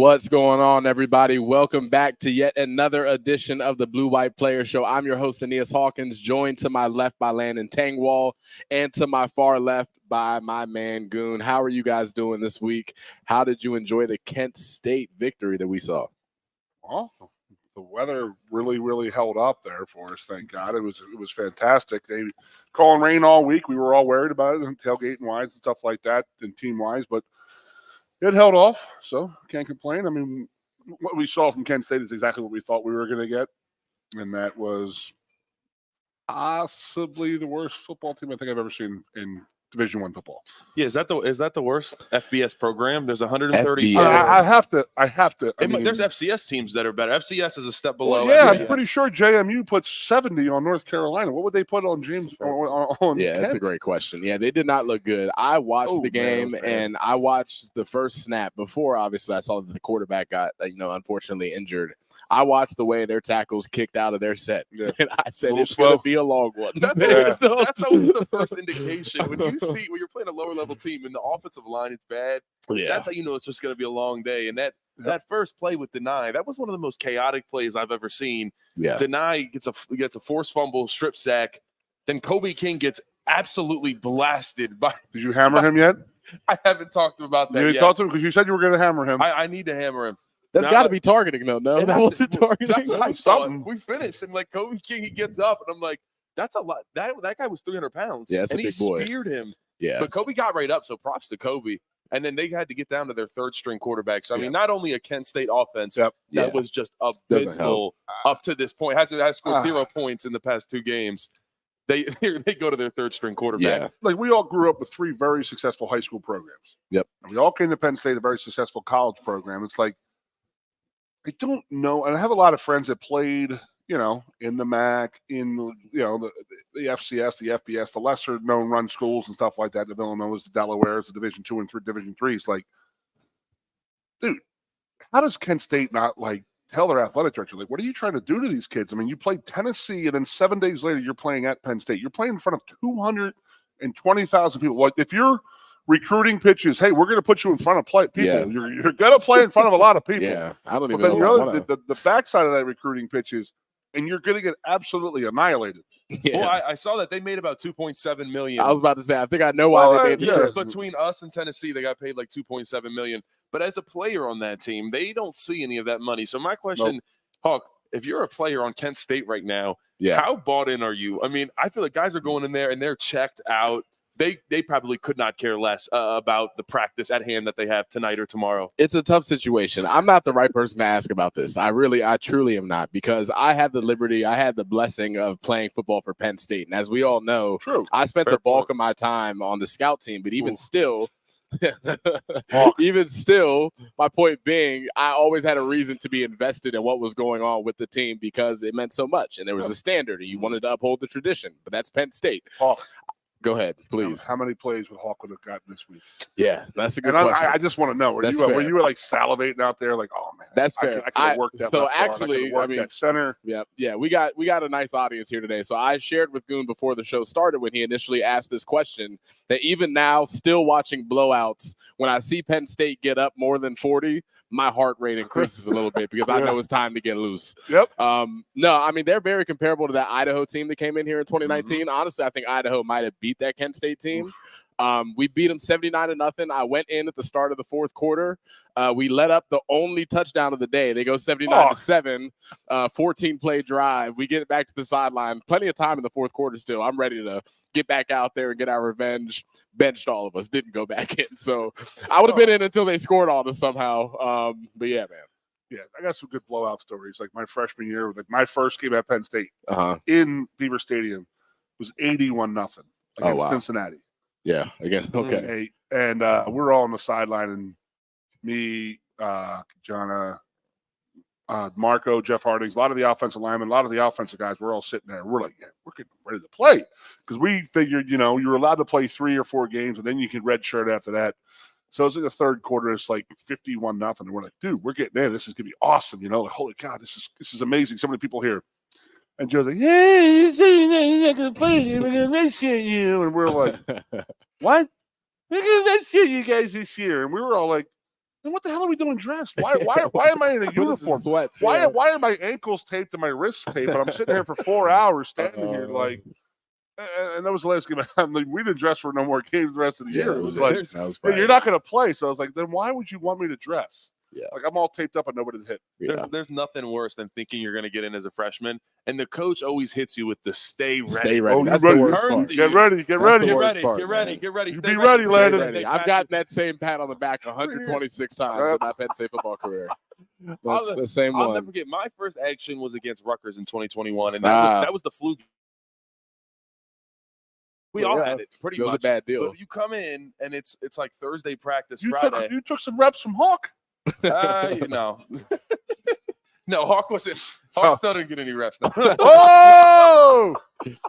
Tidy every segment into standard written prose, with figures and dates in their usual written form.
What's going on, everybody? Welcome back to yet another edition of the Blue White Player Show. I'm your host, Aeneas Hawkins, joined to my left by Landon and to my far left by my man Goon. How are you guys doing this week? How did you enjoy the Kent State victory that we saw? Well, the weather really held up there for us, thank God. It was fantastic. They calling rain all week. We were all worried about it, and tailgating wise and stuff like that, and team wise, but it held off, so can't complain. I mean, what we saw from Kent State is exactly what we thought we were going to get, and that was possibly the worst football team I think I've ever seen in Division I football. Yeah, is that the worst FBS program? There's 130. I have to. I mean, there's FCS teams that are better. FCS is a step below. Well, yeah, FBS. I'm pretty sure JMU put 70 on North Carolina. What would they put on James? On yeah, that's a great question. Yeah, they did not look good. I watched the game and I watched the first snap before. Obviously, I saw that the quarterback got unfortunately injured. I watched the way their tackles kicked out of their set, and I said it's going to be a long one. That's always the first indication when you're playing a lower level team and the offensive line is bad. Yeah. That's how you know it's just going to be a long day. And that first play with Deny, that was one of the most chaotic plays I've ever seen. Yeah, Deny gets a forced fumble, strip sack, then Kobe King gets absolutely blasted by. Did you hammer him yet? I haven't talked about that. You didn't talk to him because you said you were going to hammer him. I need to hammer him. That's got to be targeting, though. No, that wasn't targeting. That's what I thought. We finished, and Kobe King, he gets up, and I'm like, that's a lot. That guy was 300 pounds. Yeah, and he speared him. Yeah. But Kobe got right up, so props to Kobe. And then they had to get down to their third-string quarterback. So, I mean, not only a Kent State offense that was just abysmal up to this point, has scored 0 points in the past 2 games. They go to their third-string quarterback. Yeah. Like, we all grew up with 3 very successful high school programs. Yep. And we all came to Penn State, a very successful college program. It's like, I don't know, and I have a lot of friends that played, in the MAC, in the FCS, the FBS, the lesser known run schools and stuff like that. The Villanova's, the Delaware's, the Division II and Division III's. Like, dude, how does Kent State not tell their athletic director, what are you trying to do to these kids? I mean, you played Tennessee, and then 7 days later, you're playing at Penn State. You're playing in front of 220,000 people. Like, if you're recruiting pitches, hey, we're going to put you in front of people. Yeah. You're going to play in front of a lot of people. Yeah, I don't even know. The backside of that recruiting pitches, and you're going to get absolutely annihilated. Yeah. Well, I saw that they made about $2.7 million. I was about to say, I think I know why they made it. Between us and Tennessee, they got paid like $2.7 million. But as a player on that team, they don't see any of that money. So my question, Hawk, if you're a player on Kent State right now, how bought in are you? I mean, I feel like guys are going in there and they're checked out. They probably could not care less about the practice at hand that they have tonight or tomorrow. It's a tough situation. I'm not the right person to ask about this. I truly am not, because I had the blessing of playing football for Penn State. And as we all know, I spent the bulk of my time on the scout team, but even still, my point being, I always had a reason to be invested in what was going on with the team because it meant so much. And there was a standard and you wanted to uphold the tradition, but that's Penn State. Go ahead, please. How many plays would Hawk would have gotten this week? Yeah, that's a good question. I just want to know. Were you salivating out there like, oh man, that's fair. I could have worked that. So actually, I mean, that center. Yeah, we got a nice audience here today. So I shared with Goon before the show started when he initially asked this question that even now, still watching blowouts, when I see Penn State get up more than 40, my heart rate increases a little bit because I know it's time to get loose. Yep. No, I mean, they're very comparable to that Idaho team that came in here in 2019. Honestly, I think Idaho might have beat that Kent State team. We beat them 79-0. I went in at the start of the fourth quarter. We let up the only touchdown of the day. They go 79-7, 14-play drive. We get it back to the sideline. Plenty of time in the fourth quarter still. I'm ready to get back out there and get our revenge. Benched all of us. Didn't go back in. So I would have been in until they scored on us somehow. But yeah, man. Yeah, I got some good blowout stories. Like my freshman year, my first game at Penn State in Beaver Stadium was 81-0 against Cincinnati. Yeah, I guess. Okay. And we're all on the sideline, and me, John, Marco, Jeff Hardings, a lot of the offensive linemen, a lot of the offensive guys, we're all sitting there. We're like, we're getting ready to play because we figured, you were allowed to play 3 or 4 games, and then you could redshirt after that. So it's like the third quarter. It's like 51-0, and we're like, dude, we're getting in. This is gonna be awesome. Like, holy God, this is amazing. So many people here. And Joe's like, hey, you're not going to play. We're going to redshirt you. And we're like, what? We're going to redshirt you guys this year. And we were all like, then what the hell are we doing dressed? Why am I in a uniform? Sweats, why yeah. are my ankles taped and my wrists taped? And I'm sitting here for 4 hours standing here like, and that was the last game. We didn't dress for no more games the rest of the year. It was like, you're not going to play. So I was like, then why would you want me to dress? Yeah. Like I'm all taped up and nobody to hit. Yeah. There's nothing worse than thinking you're going to get in as a freshman, and the coach always hits you with the stay ready. Stay ready. Oh, That's you the ready. worst part. Get ready. Get ready. Get worst ready. part, Get ready. man. Get ready. You Stay be ready, Landon. Ready. I've gotten that same pat on the back 126 times in my Penn State football career. That's the same one. I'll never forget. My first action was against Rutgers in 2021, and that was the fluke. We all had it pretty much. It was a bad deal. But you come in and it's like Thursday practice, Friday. You took some reps from Hawk. No, Hawk wasn't. Hawk still didn't get any reps. No. Oh!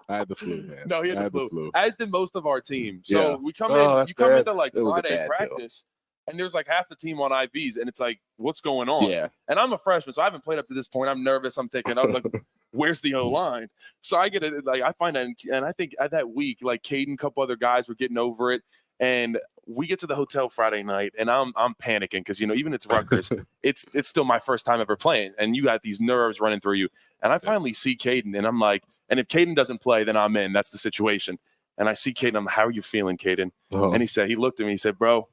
I had the flu, man. No, he had the flu. As did most of our team. So Yeah. we come in. You come into like It was a Friday bad practice, and there's like half the team on IVs, and it's like, what's going on? Yeah. And I'm a freshman, so I haven't played up to this point. I'm nervous. I'm thinking, I'm like, where's the O line? So I get it. Like I find that, and I think at that week, like Caden, a couple other guys were getting over it, and we get to the hotel Friday night, and I'm panicking because even it's Rutgers, it's still my first time ever playing, and you got these nerves running through you. And I finally see Caden, and I'm like, and if Caden doesn't play, then I'm in. That's the situation. And I see Caden. I'm, how are you feeling, Caden? Oh. And he looked at me. He said, bro,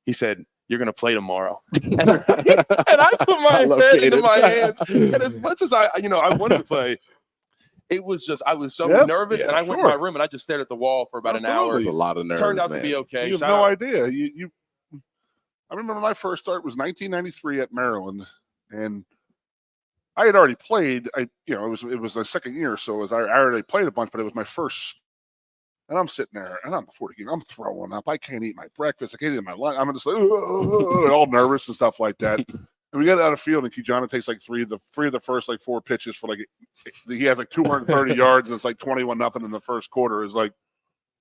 you're gonna play tomorrow. And I put my head into my hands. And as much as I wanted to play, it was just I was so nervous, and I went in my room and I just stared at the wall for about an hour. There's a lot of nerves. Turned out to be okay. You have no idea. I remember my first start was 1993 at Maryland, and I had already played. It was my second year, so I already played a bunch, but it was my first. And I'm sitting there, and I'm before the game. I'm throwing up. I can't eat my breakfast. I can't eat my lunch. I'm just like all nervous and stuff like that. And we got out of field, and Kijana takes like three of the first like 4 pitches for like he has like 230 yards, and it's like 21-0 in the first quarter. It's like,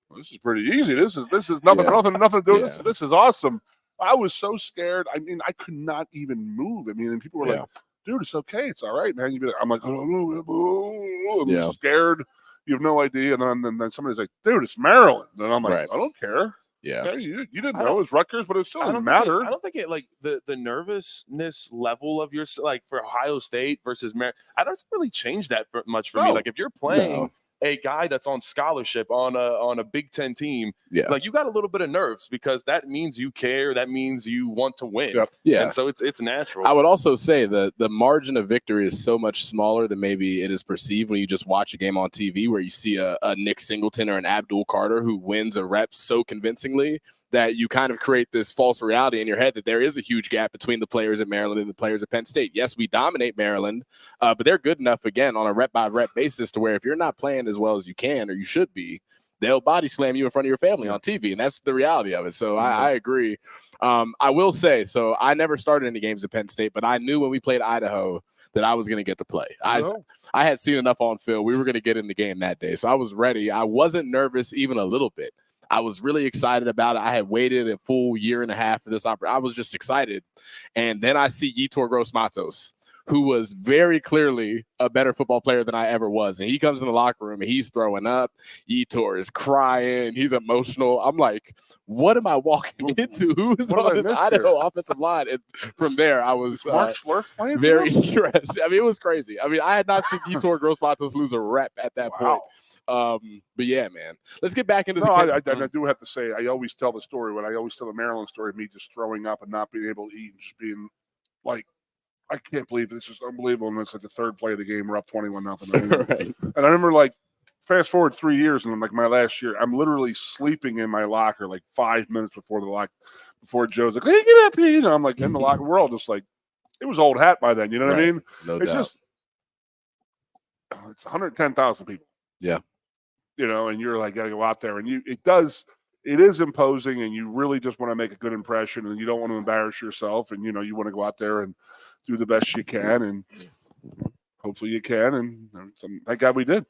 well, this is pretty easy. This is nothing to do. Yeah. This is awesome. I was so scared. I mean, I could not even move. I mean, and people were like, "Dude, it's okay. It's all right, man." You'd be like, I'm like, I'm scared. You have no idea. And then somebody's like, "Dude, it's Maryland." And I'm like, I don't care. Yeah. Okay, you didn't know it was Rutgers, but it still doesn't matter. I don't think it like the nervousness level of your like for Ohio State versus Maryland. I don't really change that much for me. Like if you're playing a guy that's on scholarship on a Big Ten team, like you got a little bit of nerves because that means you care. That means you want to win. Yeah. And so it's natural. I would also say the margin of victory is so much smaller than maybe it is perceived when you just watch a game on TV where you see a Nick Singleton or an Abdul Carter who wins a rep so convincingly that you kind of create this false reality in your head that there is a huge gap between the players at Maryland and the players at Penn State. Yes, we dominate Maryland, but they're good enough, again, on a rep-by-rep basis to where if you're not playing as well as you can or you should be, they'll body slam you in front of your family on TV, and that's the reality of it. So I agree. I will say, so I never started any games at Penn State, but I knew when we played Idaho that I was going to get to play. I had seen enough on film. We were going to get in the game that day, so I was ready. I wasn't nervous even a little bit. I was really excited about it. I had waited a full year and a half for this opportunity. I was just excited. And then I see Yetur Gross-Matos, who was very clearly a better football player than I ever was. And he comes in the locker room and he's throwing up. Yetur is crying. He's emotional. I'm like, what am I walking into? Who is on this Idaho offensive line? And from there, I was very stressed. I mean, it was crazy. I mean, I had not seen Yetur Gross-Matos lose a rep at that point. But yeah, man, let's get back into I do have to say, I always tell the story when I always tell the Maryland story of me just throwing up and not being able to eat and just being like, I can't believe this is unbelievable. And it's like the third play of the game. We're up 21-0. Right. And I remember like fast forward 3 years and like my last year, I'm literally sleeping in my locker like 5 minutes before Joe's like, hey, get up here. And I'm like in the locker. We're all just like, it was old hat by then. You know what I mean? No doubt. It's 110,000 people. Yeah. And you're like, gotta go out there. And it is imposing, and you really just want to make a good impression, and you don't want to embarrass yourself. And, you want to go out there and do the best you can, and hopefully you can. And thank God we did.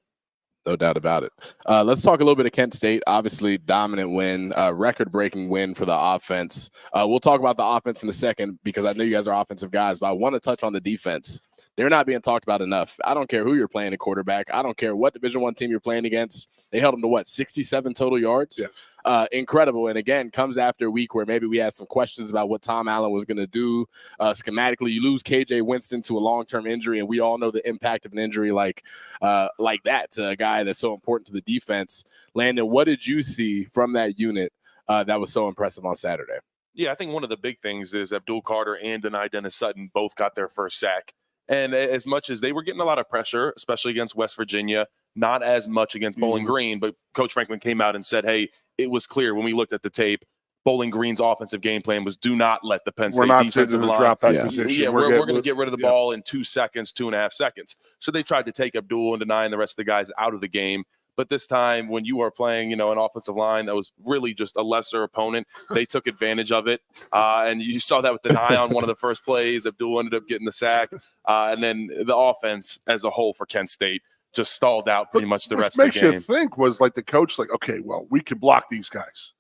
No doubt about it. Let's talk a little bit of Kent State. Obviously, dominant win, record-breaking win for the offense. We'll talk about the offense in a second because I know you guys are offensive guys, but I want to touch on the defense. they're not being talked about enough. I don't care who you're playing at quarterback. I don't care what Division I team you're playing against. They held them to 67 total yards. Yeah. Incredible. And again, comes after a week where maybe we had some questions about what Tom Allen was going to do schematically. You lose KJ Winston to a long-term injury, and we all know the impact of an injury like that to a guy that's so important to the defense. Landon, what did you see from that unit that was so impressive on Saturday? Yeah, I think one of the big things is Abdul Carter and Dennis Sutton both got their first sack. And as much as they were getting a lot of pressure, especially against West Virginia, not as much against Bowling Green, but Coach Franklin came out and said, hey, it was clear when we looked at the tape, Bowling Green's offensive game plan was do not let the Penn State defensive line drop that position. Yeah, we're going to get rid of the ball in 2 seconds, 2.5 seconds. So they tried to take Abdul and Denai and the rest of the guys out of the game. But this time, when you are playing, an offensive line that was really just a lesser opponent, they took advantage of it. And you saw that with Denai on one of the first plays. Abdul ended up getting the sack. And then the offense as a whole for Kent State just stalled out pretty much the rest of the game. What makes you think was like the coach, like, okay, well, we can block these guys.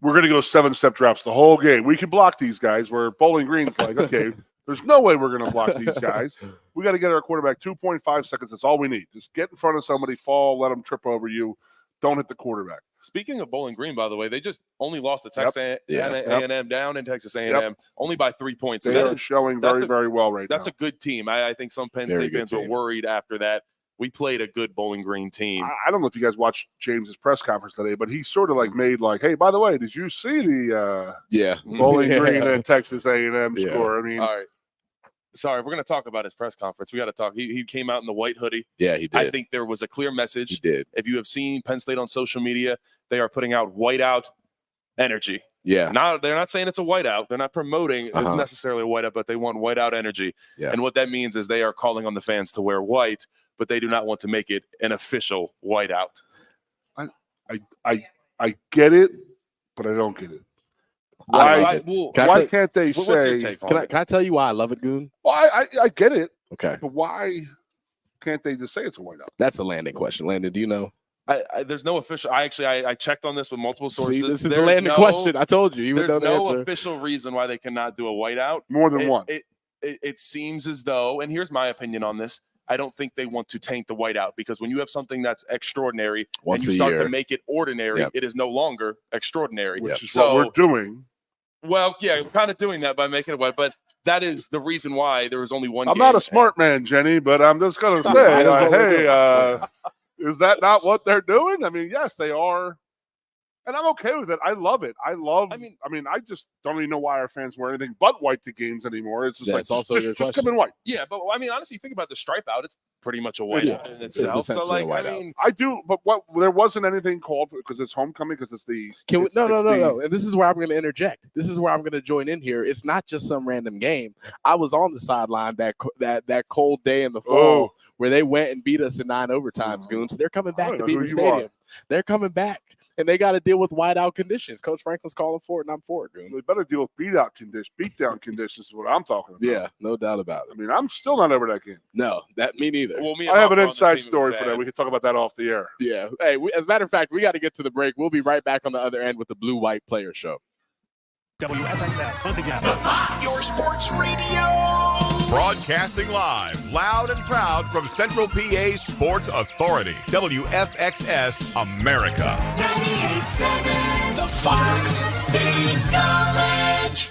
We're going to go 7-step drops the whole game. We can block these guys. Where Bowling Green's like, okay, there's no way we're going to block these guys. We got to get our quarterback 2.5 seconds. That's all we need. Just get in front of somebody, fall, let them trip over you. Don't hit the quarterback. Speaking of Bowling Green, by the way, they just only lost to Texas A&M down in Texas A&M, only by 3 points. They are showing very well right now. That's a good team. I think some Penn State fans were worried after that. We played a good Bowling Green team. I don't know if you guys watched James's press conference today, but he sort of like made like, hey, by the way, did you see the Bowling Green and Texas A&M score? I mean, all right. Sorry, we're going to talk about his press conference. We got to talk. He came out in the white hoodie. Yeah, he did. I think there was a clear message. He did. If you have seen Penn State on social media, they are putting out whiteout energy. Yeah. They're not saying it's a whiteout. They're not promoting it's necessarily a whiteout, but they want whiteout energy. Yeah. And what that means is they are calling on the fans to wear white, but they do not want to make it an official whiteout. I get it, but I don't get it. Why can't they say? Can I tell you why I love it, Goon? Well, I get it. Okay, but why can't they just say it's a whiteout? That's a Landon question. Landon, do you know? There's no official. I checked on this with multiple sources. See, this is a Landon question. I told you. There's no official reason why they cannot do a whiteout. More than one. It seems as though, and here's my opinion on this. I don't think they want to taint the whiteout because when you have something that's extraordinary and you start to make it ordinary, it is no longer extraordinary. Which is what we're doing. Well, yeah, we're kind of doing that by making it white, but that is the reason why there was only one. I'm not a smart man, Jenny, but I'm just going to say, is that not what they're doing? I mean, yes, they are. And I'm okay with it. I love it. I just don't even know why our fans wear anything but white to games anymore. It's just just come in white. Yeah, but I mean, honestly, think about the stripe out. It's pretty much a white in itself. So, like, I mean, I do, but there wasn't anything called because it's homecoming because it's the. No. And this is where I'm going to interject. This is where I'm going to join in here. It's not just some random game. I was on the sideline that cold day in the fall where they went and beat us in 9 overtimes, Goons. They're coming back to Beaver Stadium. They're coming back. And they got to deal with whiteout conditions. Coach Franklin's calling for it, and I'm for it, Goon. They better deal with beatdown conditions is what I'm talking about. Yeah, no doubt about it. I mean, I'm still not over that game. No, me neither. Well, I have an inside story for that. We can talk about that off the air. Yeah. Hey, as a matter of fact, we got to get to the break. We'll be right back on the other end with the Blue White Player Show. WFXS, your sports radio. Broadcasting live, loud and proud from Central PA's Sports Authority. WFXS America. 98.7, the Fox State College.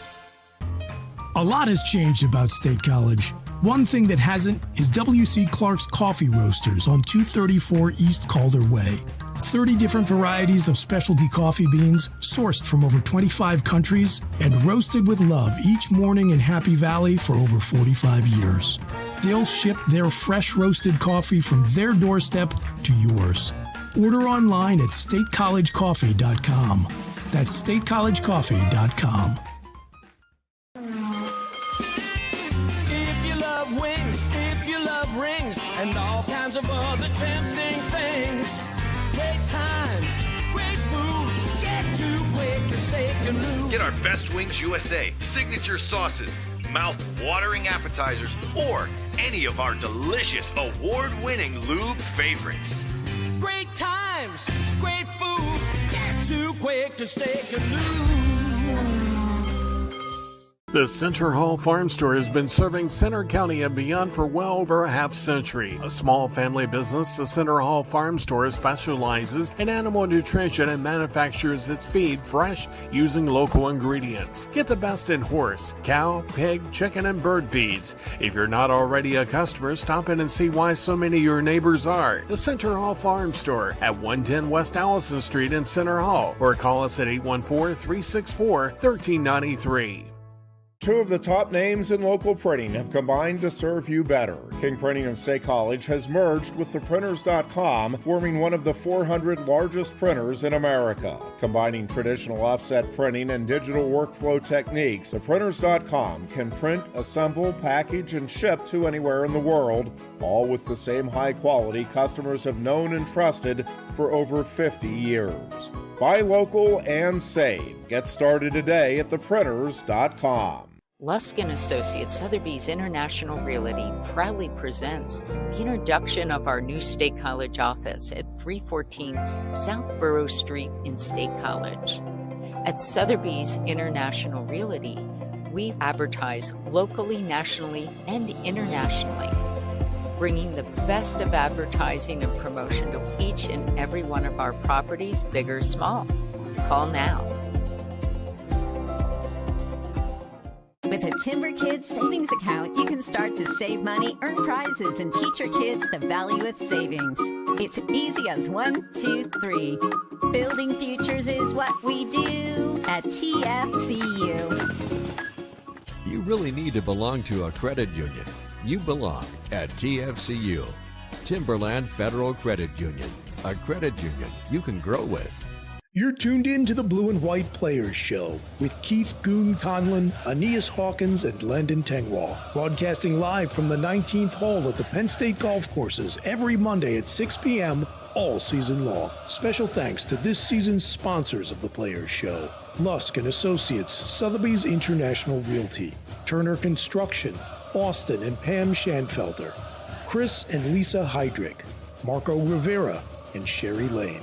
A lot has changed about State College. One thing that hasn't is W.C. Clark's Coffee Roasters on 234 East Calder Way. 30 different varieties of specialty coffee beans sourced from over 25 countries and roasted with love each morning in Happy Valley for over 45 years. They'll ship their fresh roasted coffee from their doorstep to yours. Order online at statecollegecoffee.com. That's statecollegecoffee.com. If you love wings, if you love rings, and all kinds of other tempting things, great times, great food, get too quick to steak and lube. Get our Best Wings USA signature sauces, mouth-watering appetizers, or any of our delicious award-winning lube favorites. Great times, great food, get too quick to steak and lube. The Center Hall Farm Store has been serving Center County and beyond for well over a half century. A small family business, the Center Hall Farm Store specializes in animal nutrition and manufactures its feed fresh using local ingredients. Get the best in horse, cow, pig, chicken, and bird feeds. If you're not already a customer, stop in and see why so many of your neighbors are. The Center Hall Farm Store at 110 West Allison Street in Center Hall, or call us at 814-364-1393. Two of the top names in local printing have combined to serve you better. King Printing of State College has merged with theprinters.com, forming one of the 400 largest printers in America. Combining traditional offset printing and digital workflow techniques, theprinters.com can print, assemble, package, and ship to anywhere in the world, all with the same high quality customers have known and trusted for over 50 years. Buy local and save. Get started today at theprinters.com. Lusk & Associates Sotheby's International Realty proudly presents the introduction of our new State College office at 314 South Borough Street in State College. At Sotheby's International Realty, we advertise locally, nationally, and internationally, bringing the best of advertising and promotion to each and every one of our properties, big or small. Call now. With a Timber Kids savings account, you can start to save money, earn prizes, and teach your kids the value of savings. It's easy as 1, 2, 3. Building futures is what we do at TFCU. You really need to belong to a credit union. You belong at TFCU, Timberland Federal Credit Union, a credit union you can grow with. You're tuned in to the Blue and White Players Show with Keith Goon Conlon, Aeneas Hawkins, and Landon Tengwall. Broadcasting live from the 19th hole at the Penn State Golf Courses every Monday at 6 p.m. all season long. Special thanks to this season's sponsors of the Players Show: Lusk & Associates, Sotheby's International Realty, Turner Construction, Austin and Pam Schanfelter, Chris and Lisa Heydrich, Marco Rivera, and Sherry Lane.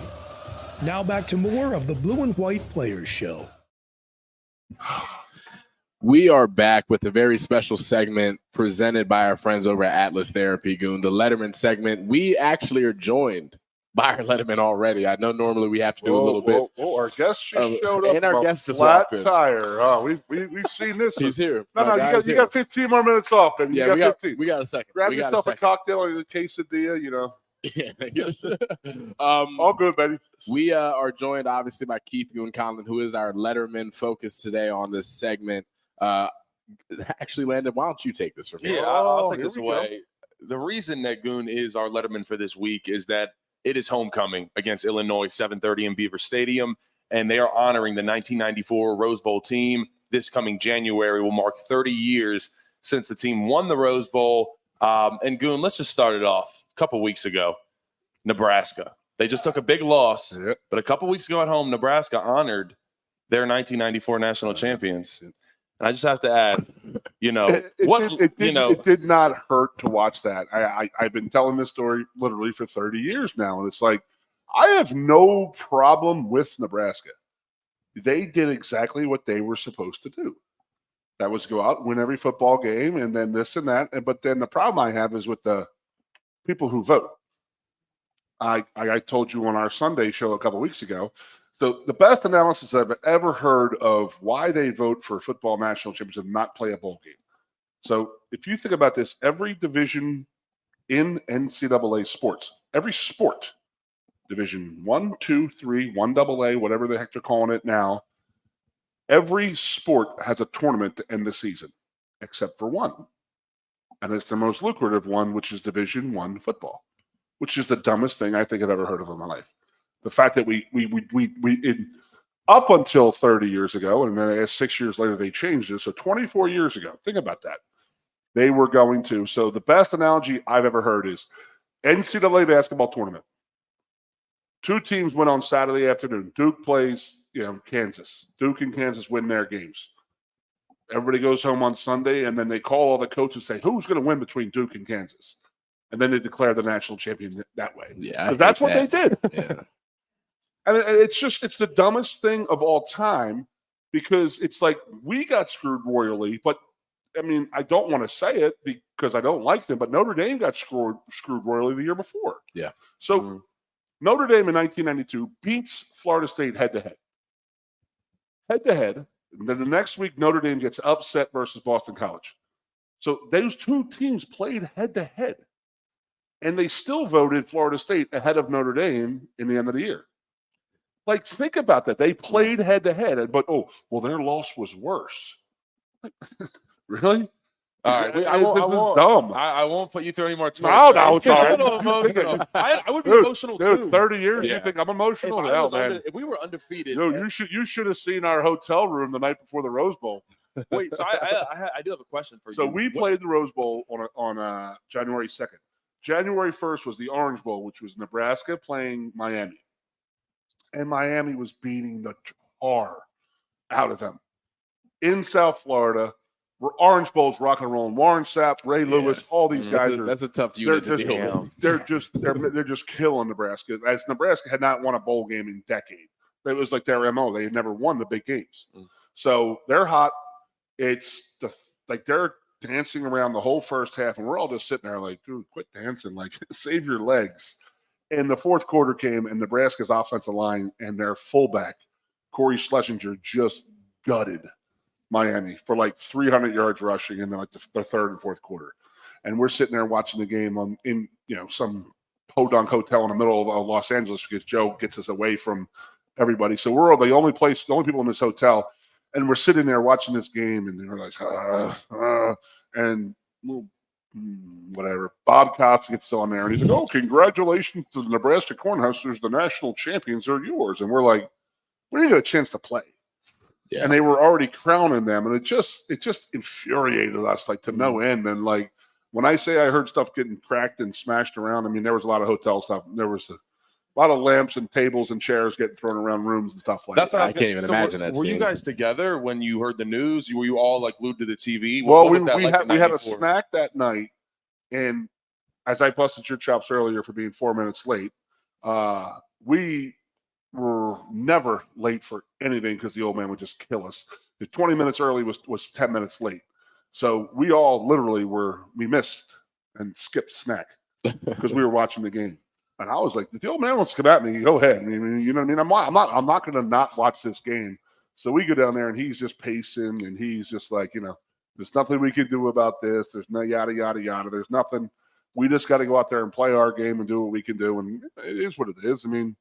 Now back to more of the Blue and White Players Show. We are back with a very special segment presented by our friends over at Atlas Therapy, Goon, the Letterman segment. We actually are joined by our Letterman already. I know normally we have to do a little bit. Our guest just showed up. And our guest just flat walked in. tire. Oh, we've seen this. He's here. No, you got 15 more minutes off, baby. Yeah, you got 15. We got a second. Grab yourself a cocktail and a quesadilla, you know. Yeah. All good, baby. We are joined, obviously, by Keith Goon Conlon, who is our Letterman focus today on this segment. Actually, Landon, why don't you take this from me? Yeah, I'll take this away. The reason that Goon is our Letterman for this week is that it is homecoming against Illinois, 7:30 in Beaver Stadium, and they are honoring the 1994 Rose Bowl team. This coming January will mark 30 years since the team won the Rose Bowl. And Goon, let's just start it off. A couple weeks ago, Nebraska. They just took a big loss, but a couple weeks ago at home, Nebraska honored their 1994 national champions. And I just have to add, it did not hurt to watch that. I've been telling this story literally for 30 years now, and it's like I have no problem with Nebraska. They did exactly what they were supposed to do. That was go out, win every football game, and then this and that. But then the problem I have is with the people who vote. I told you on our Sunday show a couple weeks ago. So the best analysis I've ever heard of why they vote for football national championship and not play a bowl game. So if you think about this, every division in NCAA sports, every sport, division 1, 2, 3, 1AA, whatever the heck they're calling it now, every sport has a tournament to end the season, except for one. And it's the most lucrative one, which is Division I football, which is the dumbest thing I think I've ever heard of in my life. The fact that we up until 30 years ago, and then 6 years later they changed it. So 24 years ago, think about that. They were going to. So the best analogy I've ever heard is NCAA basketball tournament. 2 teams went on Saturday afternoon. Duke plays, Kansas. Duke and Kansas win their games. Everybody goes home on Sunday, and then they call all the coaches and say, who's going to win between Duke and Kansas? And then they declare the national champion that way. Yeah, that's what they did. Yeah. And it's the dumbest thing of all time. because it's like we got screwed royally. But I mean, I don't want to say it because I don't like them, but Notre Dame got screwed royally the year before. Yeah. So Notre Dame in 1992 beats Florida State head-to-head. Head-to-head. And then the next week, Notre Dame gets upset versus Boston College. So those two teams played head-to-head. And they still voted Florida State ahead of Notre Dame in the end of the year. Like, think about that. They played head-to-head, but, their loss was worse. Really? All right, this is dumb. I won't put you through any more torture. No, it's all right. A little emotional. I would be emotional too. 30 years, you think I'm emotional? If we were undefeated, you should have seen our hotel room the night before the Rose Bowl. Wait, so I do have a question for you. So we played the Rose Bowl on January 2nd. January 1st was the Orange Bowl, which was Nebraska playing Miami, and Miami was beating the tar out of them in South Florida. Orange Bowl's rock and rolling. Warren Sapp, Ray Lewis, all these guys that's a tough unit to deal with. They're just killing Nebraska. As Nebraska had not won a bowl game in decades. It was like their MO. They had never won the big games. So they're hot. It's like they're dancing around the whole first half, and we're all just sitting there like, dude, quit dancing. Like, save your legs. And the fourth quarter came, and Nebraska's offensive line and their fullback, Corey Schlesinger, just gutted Miami for like 300 yards rushing in like the third and fourth quarter. And we're sitting there watching the game in some podunk hotel in the middle of Los Angeles because Joe gets us away from everybody. So we're the only people in this hotel. And we're sitting there watching this game, and they're like, and whatever. Bob Cox gets on there, and he's like, congratulations to the Nebraska Cornhuskers. The national champions are yours. And we're like, we didn't get a chance to play. Yeah. And they were already crowning them, and it just infuriated us like to no end. And like when I say I heard stuff getting cracked and smashed around, I mean there was a lot of hotel stuff. There was a lot of lamps and tables and chairs getting thrown around rooms and stuff like that. I can't even imagine that. Were you guys together when you heard the news? Were you all like glued to the TV? Well, we had a snack that night, and as I busted your chops earlier for being 4 minutes late, we were never late for anything because the old man would just kill us. The 20 minutes early was 10 minutes late. So we all literally we missed and skipped snack because we were watching the game. And I was like, if the old man wants to come at me, go ahead. I mean, you know what I mean? I'm not going to not watch this game. So we go down there and he's just pacing and he's just like, there's nothing we can do about this. There's no yada, yada, yada. There's nothing. We just got to go out there and play our game and do what we can do. And it is what it is. I mean,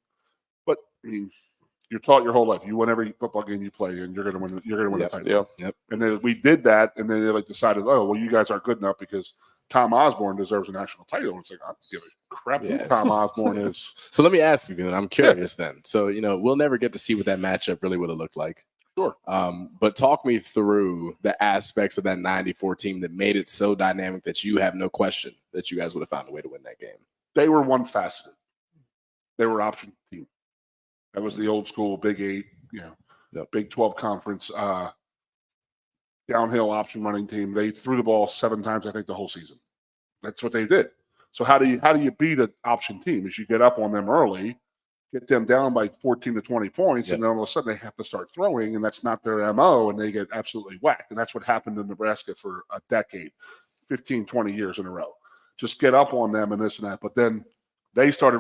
you're taught your whole life. You win every football game you play, and you're going to win. You're going to win the title. Yep. And then we did that, and then they decided, you guys aren't good enough because Tom Osborne deserves a national title. And it's like, I don't give a crap who Tom Osborne is. So let me ask you, I'm curious then. So we'll never get to see what that matchup really would have looked like. Sure. But talk me through the aspects of that 94 team that made it so dynamic that you have no question that you guys would have found a way to win that game. They were one-faceted. They were option team. That was the old school Big 8, Big 12 conference downhill option running team. They threw the ball 7 times, I think, the whole season. That's what they did. So how do you beat an option team? Is you get up on them early, get them down by 14 to 20 points, and then all of a sudden they have to start throwing, and that's not their MO, and they get absolutely whacked. And that's what happened in Nebraska for a decade, 15, 20 years in a row. Just get up on them and this and that. But then they started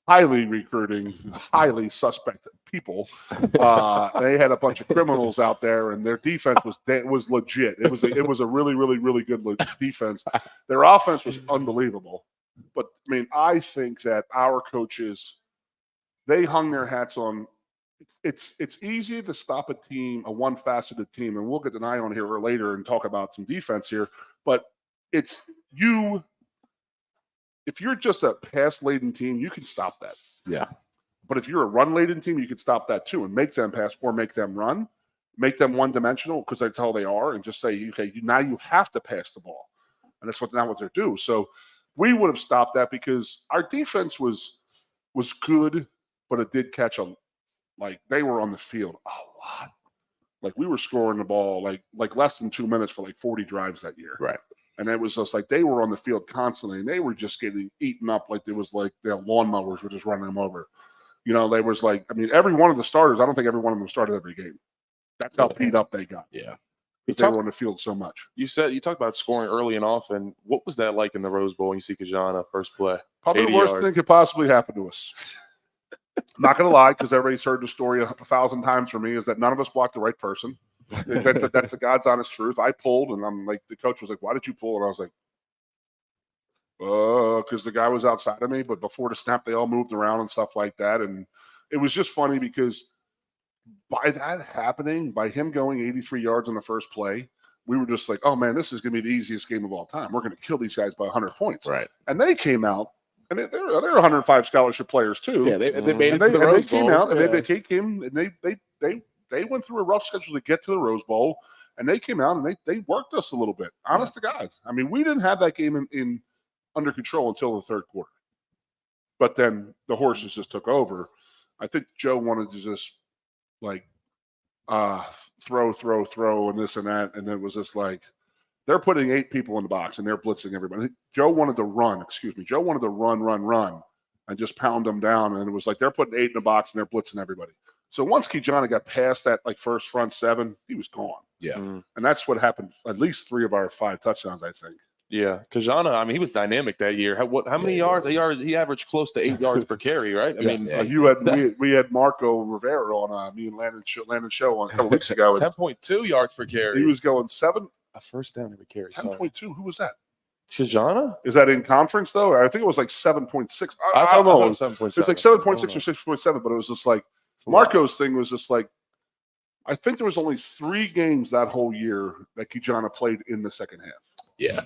highly suspect people. They had a bunch of criminals out there, and their defense was legit. It was a really, really, really good defense. Their offense was unbelievable. But I mean, I think that our coaches, they hung their hats on. It's easy to stop a team, a one-faceted team, and we'll get an eye on here later and talk about some defense here. But it's you. If you're just a pass-laden team, you can stop that. Yeah. But if you're a run-laden team, you can stop that too and make them pass or make them run, make them one-dimensional because that's how they are, and just say, okay, now you have to pass the ball. And that's not what they're doing. So we would have stopped that because our defense was good, but it did catch they were on the field a lot. Like we were scoring the ball like less than 2 minutes for like 40 drives that year. Right. And it was just like they were on the field constantly, and they were just getting eaten up like it was like their lawnmowers were just running them over. They was every one of the starters, I don't think every one of them started every game. That's how beat up they got. Yeah. Because they were on the field so much. You talked about scoring early and often. What was that like in the Rose Bowl when you see Kajana first play? Probably the worst thing could possibly happen to us. Not going to lie, because everybody's heard the story 1,000 times from me, is that none of us blocked the right person. That's the God's honest truth. I pulled, and I'm like, the coach was like, "Why did you pull?" And I was like, because the guy was outside of me. But before the snap, they all moved around and stuff like that. And it was just funny because by that happening, by him going 83 yards on the first play, we were just like, oh, man, this is going to be the easiest game of all time. We're going to kill these guys by 100 points. Right. And they came out. And they're 105 scholarship players too. Yeah, they made it to the Rose Bowl. They came out and they went through a rough schedule to get to the Rose Bowl, and they came out and they worked us a little bit. Honest to God, I mean, we didn't have that game in under control until the third quarter, but then the horses just took over. I think Joe wanted to just like throw, and this and that, and it was just like. They're putting 8 people in the box, and they're blitzing everybody. Joe wanted to run, and just pound them down. And it was like they're putting 8 in the box, and they're blitzing everybody. So once Kijana got past that like first front 7, he was gone. Yeah. And that's what happened. At least 3 of our 5 touchdowns, I think. Yeah. Kajana, I mean, he was dynamic that year. How many yards? He averaged close to 8 yards per carry, right? I mean, we had Marco Rivera on me and Landon show on a couple weeks ago. 10.2 yards per carry. He was going 7. A first down every carry. 10.2. Who was that? Kajana? Is that in conference though? I think it was like 7.6. I don't know. It's like 7.6 or 6.7, but it was just like Marco's thing was just like I think there was only 3 games that whole year that Kijana played in the second half. Yeah,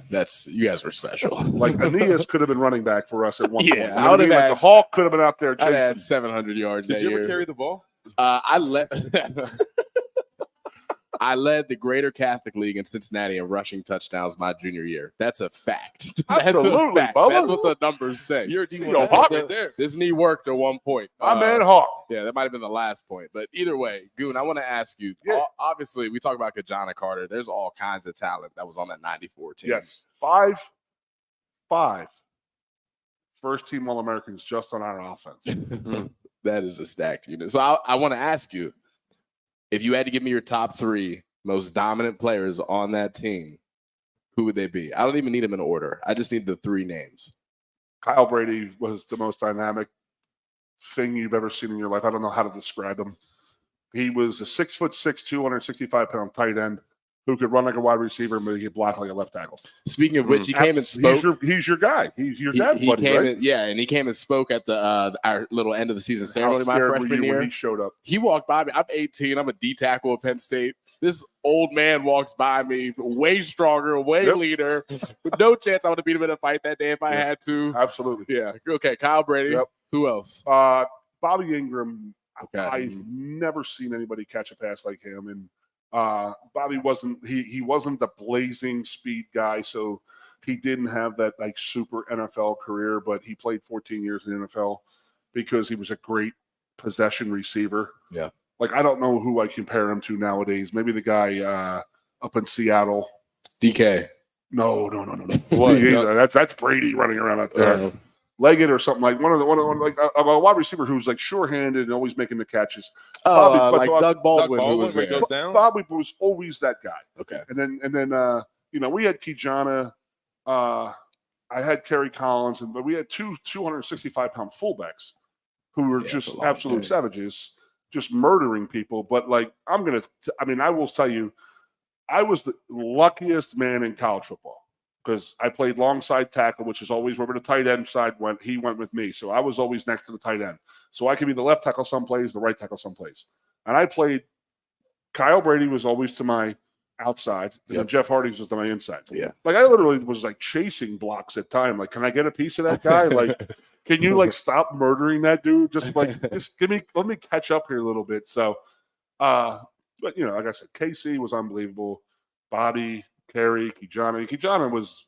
you guys were special. Like Aeneas could have been running back for us at one point. Yeah, I would have like the Hawk could have been out there. I had 700 yards that year. Did you ever carry the ball? I led the Greater Catholic League in Cincinnati in rushing touchdowns my junior year. That's a fact. Absolutely, That's what the numbers say. You're a D1 Hawk right there. This knee worked at one point. My man Hawk. Yeah, that might have been the last point. But either way, Goon, I want to ask you. Yeah. Obviously, we talk about Kajana Carter. There's all kinds of talent that was on that 94 team. Yes. 5 first-team All-Americans just on our offense. That is a stacked unit. So I want to ask you, if you had to give me your top 3 most dominant players on that team, who would they be? I don't even need them in order. I just need the 3 names. Kyle Brady was the most dynamic thing you've ever seen in your life. I don't know how to describe him. He was a 6'6", 265-pound tight end who could run like a wide receiver, but he could block like a left tackle. Speaking of which, he came and spoke. He's your guy. He's your dad's buddy, came right? and he came and spoke at our little end of the season ceremony my freshman year. When he showed up. He walked by me. I'm 18. I'm a D tackle at Penn State. This old man walks by me, way stronger, way leaner, with no chance I would have beat him in a fight that day if I had to. Absolutely. Yeah. Okay. Kyle Brady. Yep. Who else? Bobby Ingram. Okay. I've never seen anybody catch a pass like him, and Bobby wasn't he wasn't the blazing speed guy, so he didn't have that like super NFL career, but he played 14 years in the NFL because he was a great possession receiver. Yeah. Like I don't know who I compare him to nowadays. Maybe the guy up in Seattle. DK. No. What? That's Brady running around out there. Leggett or something like one of a wide receiver who's like sure-handed and always making the catches. Doug Baldwin who was there. Bobby was always that guy. Okay. And then we had Kijana. I had Kerry Collins, but we had 2 265-pound fullbacks who were just absolute savages, just murdering people. But like I will tell you, I was the luckiest man in college football. Because I played long side tackle, which is always wherever the tight end side went, he went with me. So I was always next to the tight end. So I could be the left tackle some plays, the right tackle some plays. And I played – Kyle Brady was always to my outside, and then Jeff Hardy's was to my inside. Yeah. Like I literally was like chasing blocks at time. Like, can I get a piece of that guy? Like, can you like stop murdering that dude? Just let me catch up here a little bit. So, but like I said, KC was unbelievable. Bobby – Kerry, Kijana was,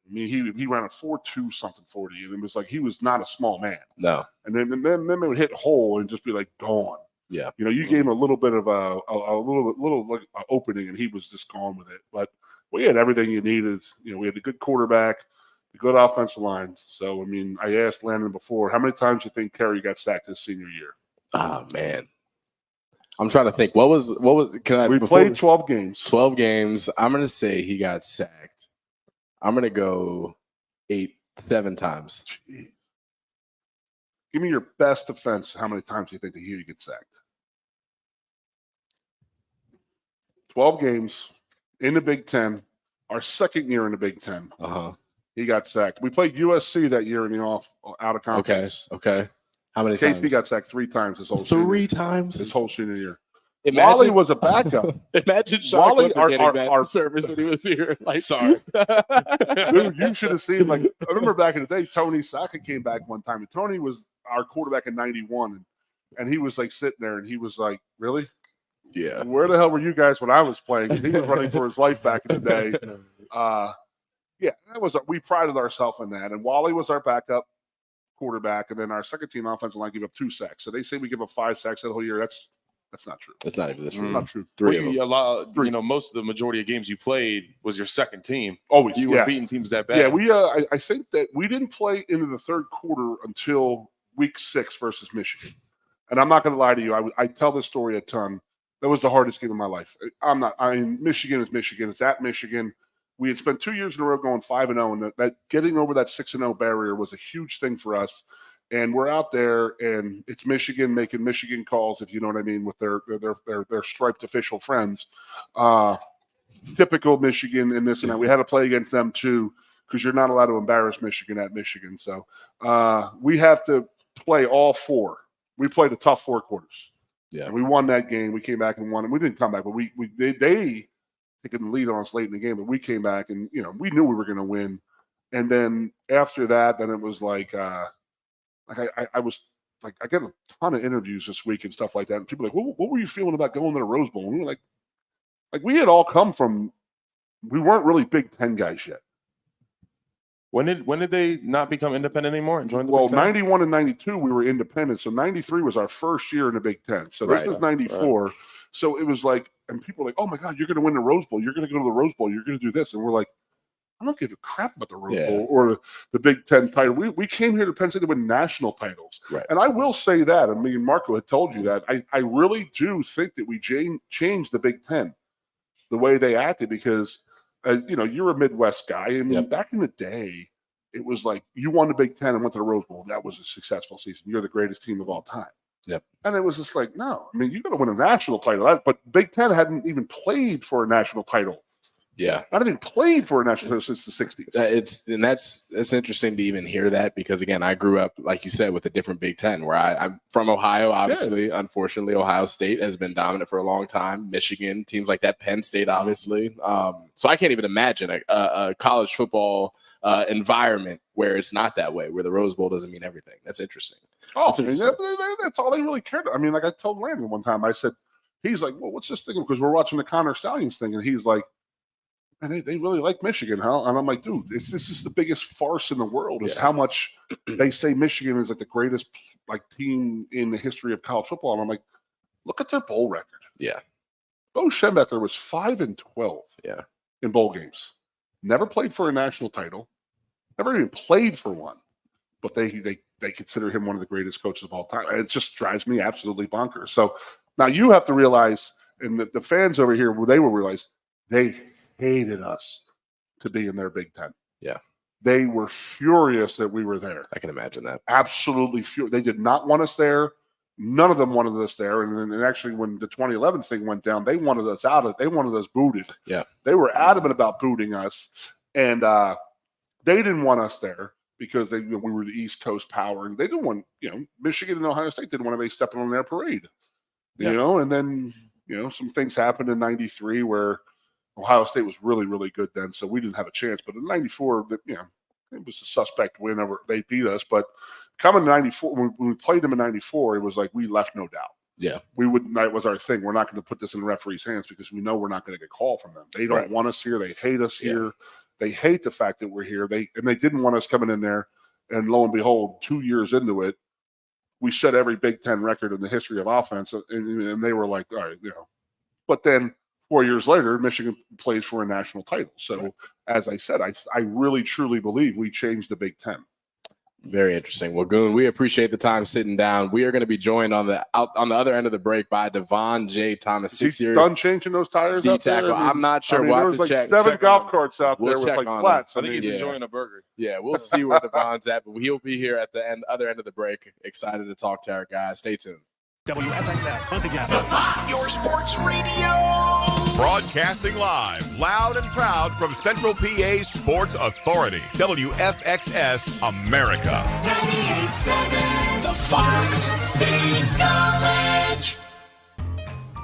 he ran a 4.2 something 40, and it was like he was not a small man. No. And then they would hit hole and just be like gone. Yeah. You gave him a little bit of a little like opening, and he was just gone with it. But we had everything you needed. We had a good quarterback, a good offensive line. So I asked Landon before, how many times do you think Kerry got sacked his senior year? Oh man. I'm trying to think. What was? Can I? We played 12 games. 12 games. I'm gonna say he got sacked. I'm gonna go 7 times. Jeez. Give me your best defense. How many times do you think that he gets sacked? 12 games in the Big Ten. Our second year in the Big Ten. He got sacked. We played USC that year in the out of conference. Okay. How many times? Casey got sacked 3 times his whole senior 3 times? His whole senior year. Wally was a backup. Imagine Sean Clifford getting that service when he was here. Like, sorry. Dude, you should have seen, like, I remember back in the day, Tony Saka came back one time, and Tony was our quarterback in 91, and he was, like, sitting there, and he was like, really? Yeah. Where the hell were you guys when I was playing? He was running for his life back in the day. Yeah, we prided ourselves in that, and Wally was our backup quarterback, and then our second team offensive line gave up 2 sacks. So they say we give up 5 sacks that whole year. That's not true. That's not even the truth. Not true. 3 of them. You know, most of the majority of games you played was your second team. Always. You were beating teams that bad. Yeah, we. I think that we didn't play into the third quarter until week 6 versus Michigan. And I'm not going to lie to you. I tell this story a ton. That was the hardest game of my life. Michigan is Michigan. It's at Michigan. We had spent 2 years in a row going 5-0, and that getting over that 6-0 barrier was a huge thing for us. And we're out there, and it's Michigan making Michigan calls, if you know what I mean, with their striped official friends. Typical Michigan in this and that. We had to play against them too, because you're not allowed to embarrass Michigan at Michigan. So we have to play all 4. We played a tough 4 quarters. Yeah, and we won that game. We came back and won, and we didn't come back, but they taken the lead on us late in the game, but we came back, and we knew we were going to win. And then after that, then it was like. I was like, I get a ton of interviews this week and stuff like that. And people are like, what were you feeling about going to the Rose Bowl? And we were like we had all come from, we weren't really Big Ten guys yet. When did they not become independent anymore and join the Well, Big Ten? 91 and 92, we were independent. So 93 was our first year in the Big Ten. So this was 94. Right. So it was like, and people were like, oh my God, you're going to win the Rose Bowl. You're going to go to the Rose Bowl. You're going to do this. And we're like, I don't give a crap about the Rose Bowl or the Big Ten title. We came here to Penn State to win national titles. Right. And I will say that, and me and Marco had told you that, I really do think that we changed the Big Ten the way they acted because, you're a Midwest guy. I mean, back in the day, it was like you won the Big Ten and went to the Rose Bowl. That was a successful season. You're the greatest team of all time. Yep. And it was just like, no, I mean, you got to win a national title. But Big Ten hadn't even played for a national title. Yeah, not even played for a national title since the 60s. That's interesting to even hear that because again, I grew up like you said with a different Big Ten where I'm from Ohio. Obviously, unfortunately, Ohio State has been dominant for a long time. Michigan, teams like that, Penn State, obviously. So I can't even imagine a college football environment where it's not that way, where the Rose Bowl doesn't mean everything. That's interesting. That's all they really cared about. I mean, like I told Landon one time, I said, he's like, well, what's this thing? Because we're watching the Connor Stallions thing, and he's like. And they really like Michigan, huh? And I'm like, dude, this is the biggest farce in the world. Is how much they say Michigan is like the greatest team in the history of college football. And I'm like, look at their bowl record. Yeah, Bo Schembechler was 5-12. Yeah, in bowl games. Never played for a national title. Never even played for one. But they consider him one of the greatest coaches of all time. And it just drives me absolutely bonkers. So now you have to realize, and the fans over here, they will realize they hated us to be in their Big Ten. Yeah. They were furious that we were there. I can imagine that. Absolutely furious. They did not want us there. None of them wanted us there. And actually, when the 2011 thing went down, they wanted us out. They wanted us booted. Yeah. They were adamant about booting us. And they didn't want us there because we were the East Coast power. And they didn't want, Michigan and Ohio State didn't want to be stepping on their parade. And then, some things happened in 93 where Ohio State was really, really good then, so we didn't have a chance. But in 94, it was a suspect win over. They beat us. But coming to 94, when we played them in 94, it was like we left no doubt. Yeah. That was our thing. We're not going to put this in the referee's hands because we know we're not going to get a call from them. They don't want us here. They hate us here. They hate the fact that we're here. They didn't want us coming in there. And lo and behold, 2 years into it, we set every Big Ten record in the history of offense. And they were like, all right, But then 4 years later, Michigan plays for a national title. So, as I said, I really, truly believe we changed the Big Ten. Very interesting. Well, Goon, we appreciate the time sitting down. We are going to be joined on the other end of the break by Devon J. Thomas, 6-year done changing those tires up there? tackle. I'm not sure. There was like 7 golf carts out there with like flats. I think he's enjoying a burger. Yeah, we'll see where Devon's at, but he'll be here at the other end of the break. Excited to talk to our guys. Stay tuned. WFXS, once again. Your sports radio. Broadcasting live, loud and proud from Central PA's Sports Authority, WFXS America. 98.7 The Fox State College.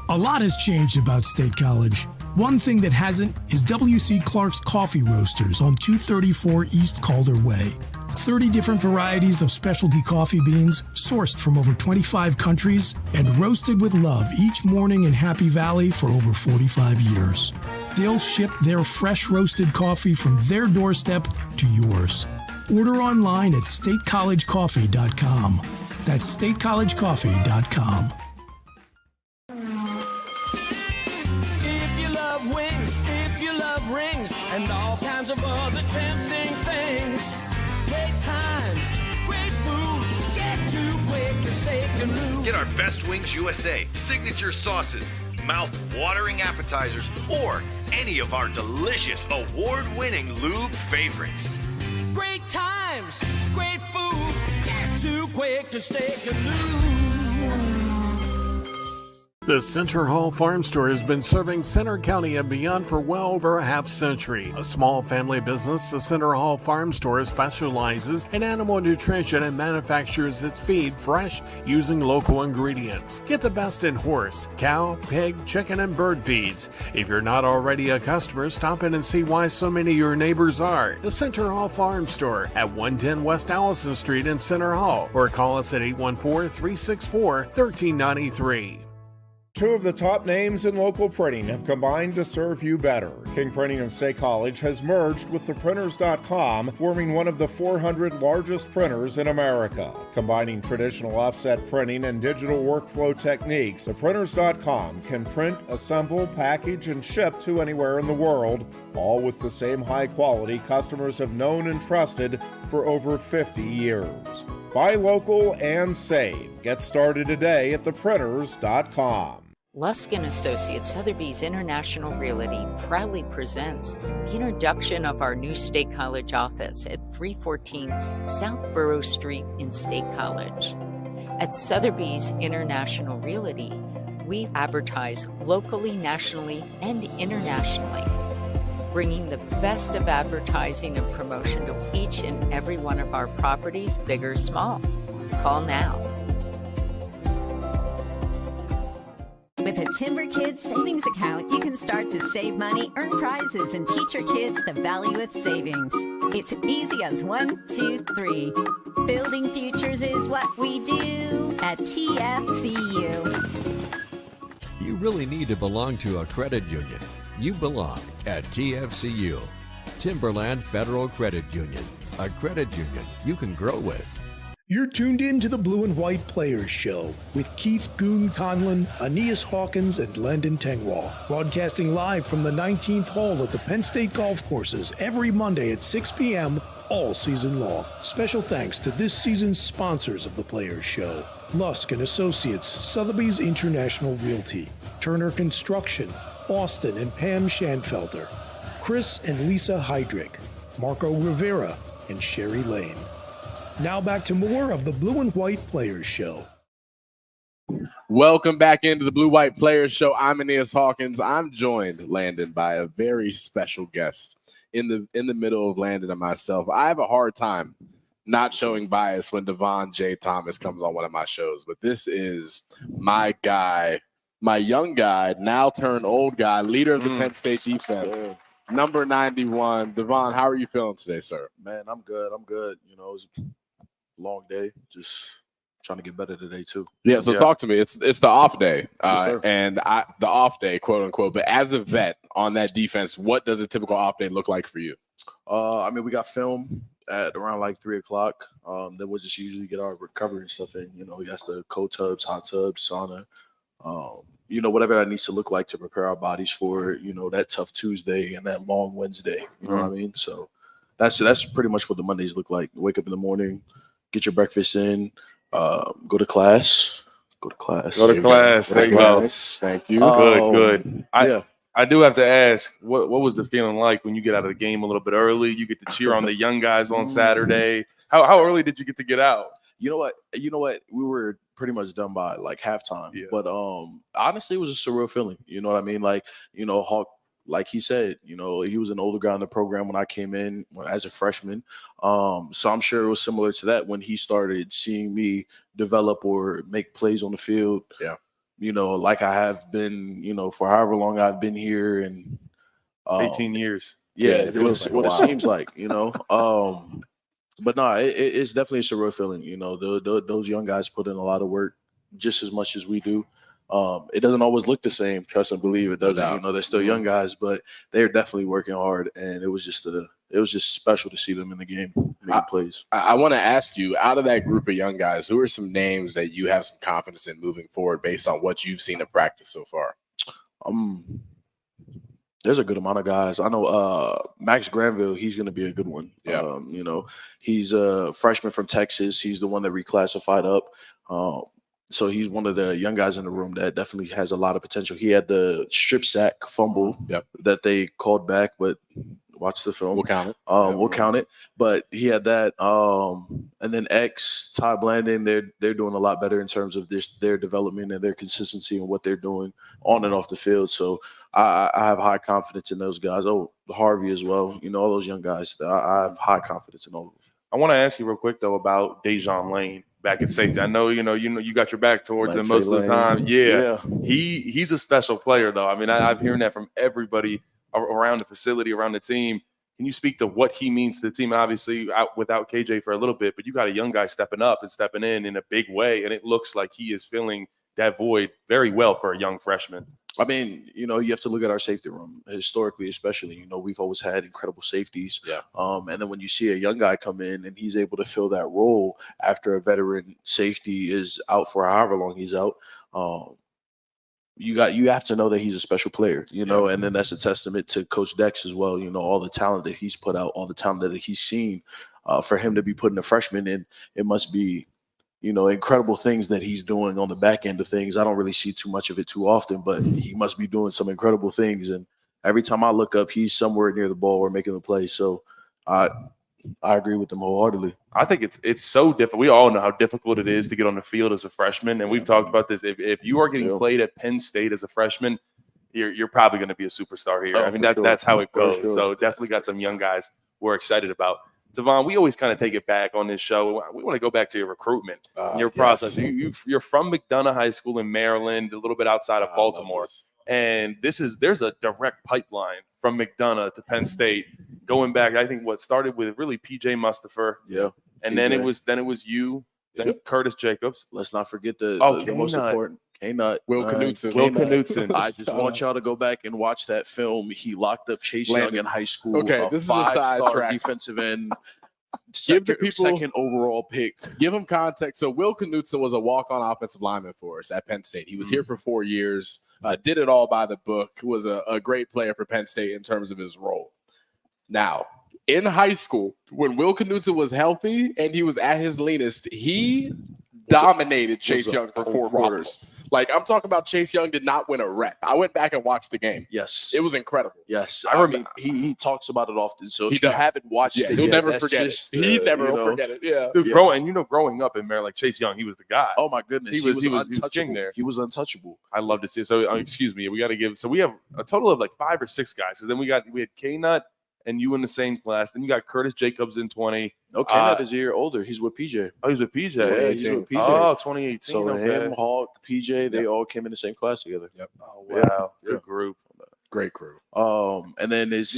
A lot has changed about State College. One thing that hasn't is W.C. Clark's Coffee Roasters on 234 East Calder Way. 30 different varieties of specialty coffee beans sourced from over 25 countries and roasted with love each morning in Happy Valley for over 45 years. They'll ship their fresh roasted coffee from their doorstep to yours. Order online at statecollegecoffee.com. That's statecollegecoffee.com. If you love wings, if you love rings, and all kinds of other tempting things. Great times, great food, get too quick to steak and lose. Get our Best Wings USA signature sauces, mouth-watering appetizers, or any of our delicious award-winning lube favorites. Great times, great food, get too quick to steak and lose. The Center Hall Farm Store has been serving Center County and beyond for well over a half century. A small family business, the Center Hall Farm Store specializes in animal nutrition and manufactures its feed fresh using local ingredients. Get the best in horse, cow, pig, chicken, and bird feeds. If you're not already a customer, stop in and see why so many of your neighbors are. The Center Hall Farm Store at 110 West Allison Street in Center Hall, or call us at 814-364-1393. Two of the top names in local printing have combined to serve you better. King Printing and State College has merged with theprinters.com, forming one of the 400 largest printers in America. Combining traditional offset printing and digital workflow techniques, theprinters.com can print, assemble, package, and ship to anywhere in the world, all with the same high quality customers have known and trusted for over 50 years. Buy local and save. Get started today at theprinters.com. Lusk & Associates Sotheby's International Realty proudly presents the introduction of our new State College office at 314 South Borough Street in State College. At Sotheby's International Realty, we advertise locally, nationally, and internationally, bringing the best of advertising and promotion to each and every one of our properties, big or small. Call now. With a Timber Kids savings account, you can start to save money, earn prizes, and teach your kids the value of savings. It's easy as 1, 2, 3. Building futures is what we do at TFCU. You really need to belong to a credit union. You belong at TFCU, Timberland Federal Credit Union, a credit union you can grow with. You're tuned in to the Blue and White Players Show with Keith Goon Conlon, Aeneas Hawkins, and Landon Tengwall. Broadcasting live from the 19th hole at the Penn State Golf Courses every Monday at 6 p.m. all season long. Special thanks to this season's sponsors of the Players Show: Lusk & Associates, Sotheby's International Realty, Turner Construction, Austin and Pam Schanfelter, Chris and Lisa Heydrich, Marco Rivera, and Sherry Lane. Now back to more of the Blue and White Players Show. Welcome back into the Blue White Players Show. I'm Aeneas Hawkins. I'm joined, Landon, by a very special guest in the middle of Landon and myself. I have a hard time not showing bias when Devon J. Thomas comes on one of my shows, but this is my guy, my young guy, now turned old guy, leader of the Penn State defense, number 91. Devon, how are you feeling today, sir? Man, I'm good. You know, it was a long day. Just trying to get better today too. Yeah, so talk to me. It's the off day, and the off day, quote unquote. But as a vet on that defense, what does a typical off day look like for you? I mean, we got film at around like 3:00. Then we'll just usually get our recovery and stuff in. You know, we got the cold tubs, hot tubs, sauna. You know, whatever that needs to look like to prepare our bodies for, you know, that tough Tuesday and that long Wednesday. You know what I mean? So that's pretty much what the Mondays look like. Wake up in the morning, get your breakfast in, go to class. Go to class. Go to class. There you go. Thank you. Good. Yeah. I do have to ask, what was the feeling like when you get out of the game a little bit early? You get to cheer on the young guys on Saturday. How early did you get to get out? You know what? We were pretty much done by like halftime. Yeah. But honestly, it was a surreal feeling. You know what I mean? Like, Hawk, like he said, he was an older guy in the program when I came in as a freshman. So I'm sure it was similar to that when he started seeing me develop or make plays on the field. Yeah. Like I have been, for however long I've been here, and 18 years. Yeah, it was what it seems like, But no, it's definitely a surreal feeling. Those young guys put in a lot of work, just as much as we do. It doesn't always look the same. Trust and believe it doesn't. They're still young guys, but they're definitely working hard. And it was just special to see them in the game making plays. I want to ask you, out of that group of young guys, who are some names that you have some confidence in moving forward based on what you've seen in practice so far? There's a good amount of guys. I know Max Granville, he's going to be a good one. Yeah. He's a freshman from Texas. He's the one that reclassified up. So he's one of the young guys in the room that definitely has a lot of potential. He had the strip sack fumble that they called back, but watch the film. We'll count it. We'll count it. But he had that. And then Ty Landon, they're doing a lot better in terms of their development and their consistency and what they're doing on and off the field. So I have high confidence in those guys. Oh, Harvey as well. All those young guys. I have high confidence in all of them. I want to ask you real quick though about Dejon Lane back at safety. I know you got your back towards him most of the time. Yeah. He's a special player though. I mean, I've heard that from everybody around the facility, around the team. Can you speak to what he means to the team? Obviously, out without KJ for a little bit, but you got a young guy stepping up and stepping in a big way, and it looks like he is filling that void very well for a young freshman. I mean, you have to look at our safety room historically, especially. We've always had incredible safeties. Yeah. And then when you see a young guy come in and he's able to fill that role after a veteran safety is out for however long he's out, you have to know that he's a special player, and then that's a testament to Coach Dex as well. All the talent that he's put out, all the talent that he's seen. For him to be putting a freshman in, it must be incredible things that he's doing on the back end of things. I don't really see too much of it too often, but he must be doing some incredible things. And every time I look up, he's somewhere near the ball or making the play. So I agree with them wholeheartedly. I think it's so difficult. We all know how difficult it is to get on the field as a freshman. And we've talked about this. If you are getting played at Penn State as a freshman, you're probably going to be a superstar here. I mean, that's how it goes. So definitely got some young guys we're excited about. Devon, we always kind of take it back on this show. We want to go back to your recruitment and your process. You're from McDonough High School in Maryland, a little bit outside of Baltimore. And there's a direct pipeline from McDonough to Penn State going back. I think what started with really PJ Mustipher. Yeah. And then it was you, then Curtis Jacobs. Let's not forget the most important. K-Nut. Will Knutson. Will Knutson. I just want y'all to go back and watch that film. He locked up Chase Young in high school. Okay, this is a side track. Defensive end. Give the people second overall pick. Give them context. So Will Knutson was a walk-on offensive lineman for us at Penn State. He was here for 4 years. Did it all by the book. Was a great player for Penn State in terms of his role. Now, in high school, when Will Knutson was healthy and he was at his leanest, he dominated Chase Young for 4 quarters. Like, I'm talking about Chase Young did not win a rep. I went back and watched the game. Yes. It was incredible. Yes. I remember he talks about it often. So if you haven't watched it, he'll never forget it. He never will forget it. Yeah. Dude, growing up in Maryland, like Chase Young, he was the guy. Oh my goodness. He was king there. He was untouchable. I love to see it. So excuse me, we got to give. So we have a total of like 5 or 6 guys. Because then we had K-Nut and you in the same class. Then you got Curtis Jacobs in 20. Okay, K-Nut is a year older. He's with PJ. Oh, he's with PJ. Yeah, he's with PJ. Oh, 2018. So him, Hawk, PJ, they all came in the same class together. Yep. Oh, wow. Good group. Great crew. And then it's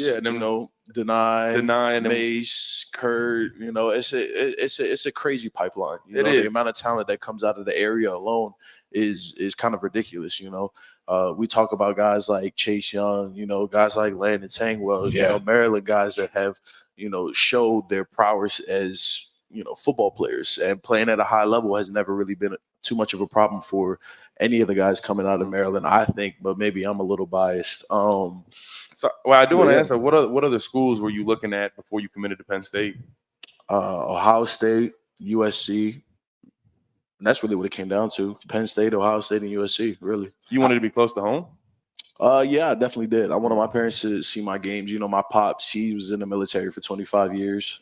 Deny, and Mace, Kurt. It's a crazy pipeline. The amount of talent that comes out of the area alone is kind of ridiculous. We talk about guys like Chase Young, guys like Landon Tangwell, Maryland guys that have showed their prowess as football players, and playing at a high level has never really been too much of a problem for any of the guys coming out of Maryland, I think, but maybe I'm a little biased. So I do want to ask, what other schools were you looking at before you committed to Penn State? Ohio State, USC. And that's really what it came down to. Penn State, Ohio State, and USC, really. You wanted to be close to home? Yeah, I definitely did. I wanted my parents to see my games. You know, my pops, he was in the military for 25 years.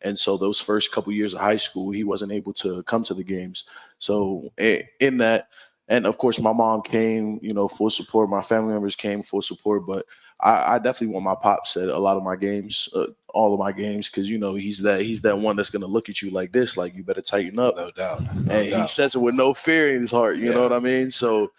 And so those first couple years of high school, he wasn't able to come to the games. So in that, and of course, my mom came, you know, full support. My family members came full support. But I definitely want my pops at a lot of my games, all of my games, because, you know, he's that one that's going to look at you like this, like, you better tighten up. No doubt. And he says it with no fear in his heart. You know what I mean? So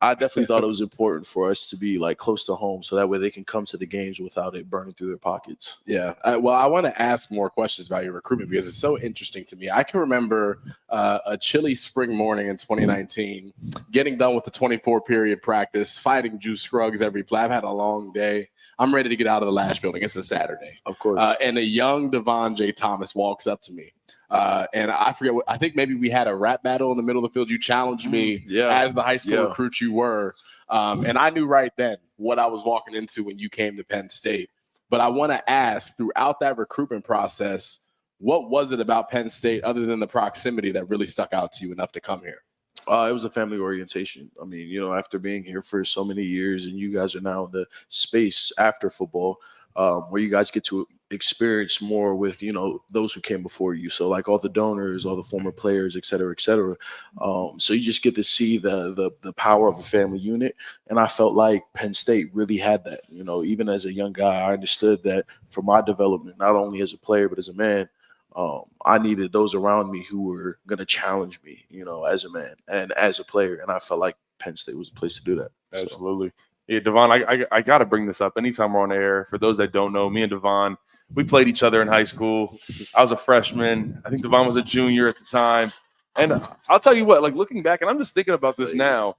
I definitely thought it was important for us to be like close to home, so that way they can come to the games without it burning through their pockets. Yeah. Well, I want to ask more questions about your recruitment because it's so interesting to me. I can remember a chilly spring morning in 2019, getting done with the 24-period practice, fighting Juice Scruggs every play. I've had a long day. I'm ready to get out of the Lash building. It's a Saturday. Of course. And a young Devon J. Thomas walks up to me. And I forget what, I think maybe we had a rap battle in the middle of the field. You challenged me as the high school recruit you were. And I knew right then what I was walking into when you came to Penn State. But I want to ask, throughout that recruitment process, what was it about Penn State other than the proximity that really stuck out to you enough to come here? It was a family orientation. I mean, you know, after being here for so many years, and you guys are now in the space after football, where you guys get to experience more with, you know, those who came before you. So like all the donors, all the former players, et cetera, et cetera. So you just get to see the power of a family unit. And I felt like Penn State really had that. You know, even as a young guy, I understood that for my development, not only as a player, but as a man, I needed those around me who were going to challenge me, you know, as a man and as a player. And I felt like Penn State was the place to do that. Absolutely. Yeah, Devon, I got to bring this up anytime we're on air. For those that don't know, me and Devon, we played each other in high school. I was a freshman. I think Devon was a junior at the time. And I'll tell you what, like looking back, and I'm just thinking about this now,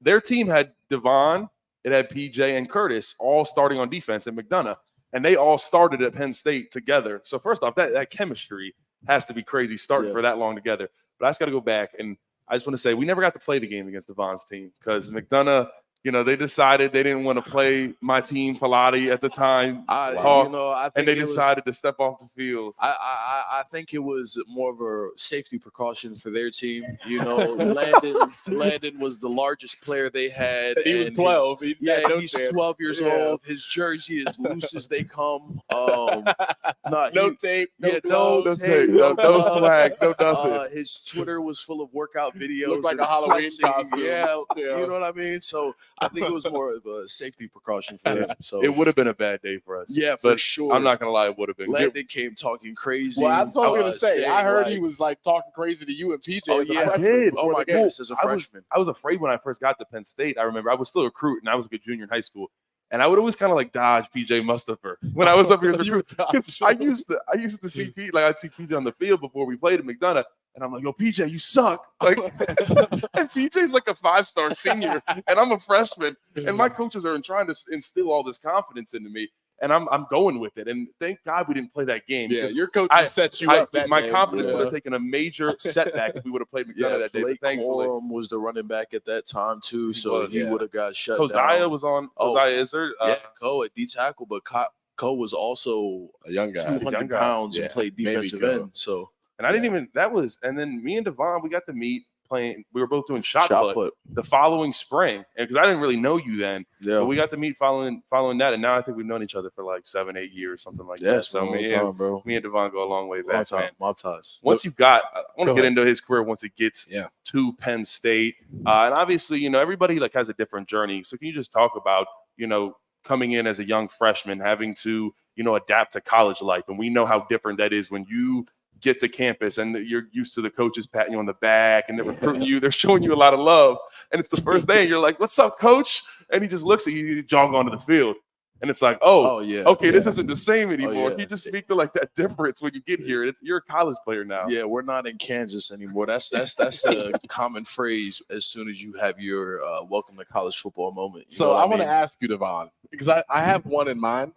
their team had Devon, it had PJ and Curtis all starting on defense at McDonough. And they all started at Penn State together. So first off, that chemistry has to be crazy starting for that long together. But I just got to go back, and I just want to say we never got to play the game against Devon's team because McDonough, you know, they decided they didn't want to play my team, Pilati, at the time. I think and they decided to step off the field. I think it was more of a safety precaution for their team. You know, Landon was the largest player they had. He was 12. He's 12 years old. His jersey is loose as they come. No tape. No tape. No flag. No nothing. His Twitter was full of workout videos. Looked like a Halloween costume. Yeah, you know what I mean? So I think it was more of a safety precaution for him. So it would have been a bad day for us. Yeah, for sure. I'm not gonna lie, it would have been. Landon came talking crazy. Well, that's what I was gonna say. I heard he was like talking crazy to you and PJ. Oh yeah, I did. Oh my goodness, as a freshman, I was afraid when I first got to Penn State. I remember I was still a recruit, and I was a good junior in high school. And I would always kind of like dodge PJ Mustafa when I was up here as a recruit. I used to see PJ, like I'd see PJ on the field before we played at McDonough. And I'm like, yo, PJ, you suck. Like, and PJ's like a 5-star senior, and I'm a freshman. And my coaches are trying to instill all this confidence into me, and I'm going with it. And thank God we didn't play that game. Yeah, your coach set you up. My confidence would have taken a major setback if we would have played McDonough that day. Blake but thankfully, Corum was the running back at that time too, so he would have got shut Josiah down. was on. Josiah Izzard. Cole at D tackle, but Cole was also a young guy, 200 pounds, and played defensive end. So. And I didn't even, and then me and Devon, we got to meet playing, we were both doing shot put the following spring. And because I didn't really know you then, but we got to meet following that. And now I think we've known each other for like 7-8 years, something like that. So me and Devon go a long way back. Mob ties. Once you've got, I want to get into his career once it gets to Penn State. And obviously, you know, everybody like has a different journey. So can you just talk about, you know, coming in as a young freshman, having to, you know, adapt to college life. And we know how different that is when you get to campus and you're used to the coaches patting you on the back and they're recruiting you, they're showing you a lot of love. And it's the first day and you're like, what's up, coach? And he just looks at you, you jog onto the field. And it's like, this isn't the same anymore. You just speak to like that difference when you get here. You're a college player now. Yeah, we're not in Kansas anymore. That's the common phrase as soon as you have your welcome to college football moment. So I want to ask you, Devon, because I have one in mind.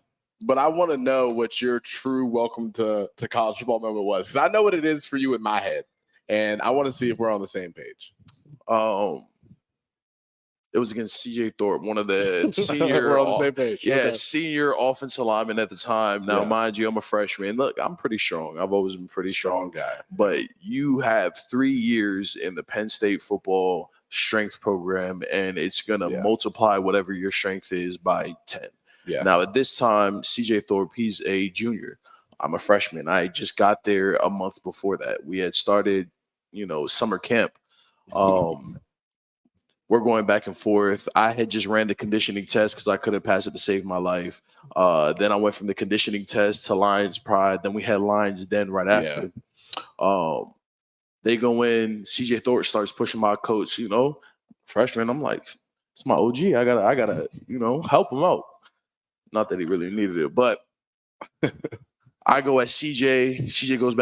But I want to know what your true welcome to college football moment was. Because I know what it is for you in my head. And I want to see if we're on the same page. It was against CJ Thorpe, one of the senior. We're on the same page. Yeah, Okay. senior offensive lineman at the time. Now, Yeah. mind you, I'm a freshman. Look, I'm pretty strong. I've always been pretty strong. guy. But you have 3 years in the Penn State football strength program, and it's going to multiply whatever your strength is by 10. Yeah. Now, at this time, CJ Thorpe, he's a junior. I'm a freshman. I just got there a month before that. We had started, summer camp. We're going back and forth. I had just ran the conditioning test because I couldn't pass it to save my life. Then I went from the conditioning test to Lions Pride. Then we had Lions Den right after. They go in. CJ Thorpe starts pushing my coach. Freshman. I'm like, it's my OG. I gotta, help him out. Not that he really needed it, but I go at CJ. CJ goes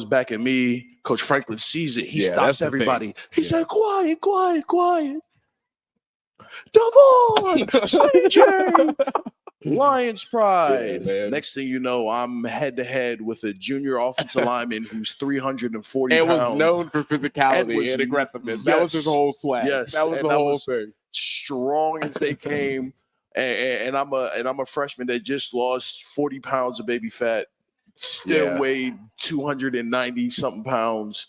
back at me. Coach Franklin sees it. He stops everybody. He said, quiet. Devon, CJ, Lions Pride. Yeah, next thing you know, I'm head to head with a junior offensive lineman who's 340 and pounds. was known for physicality and aggressiveness. That was his whole swag. Yes, that was the whole thing. Strong as they came. And I'm a freshman that just lost 40 pounds of baby fat, still weighed 290 something pounds.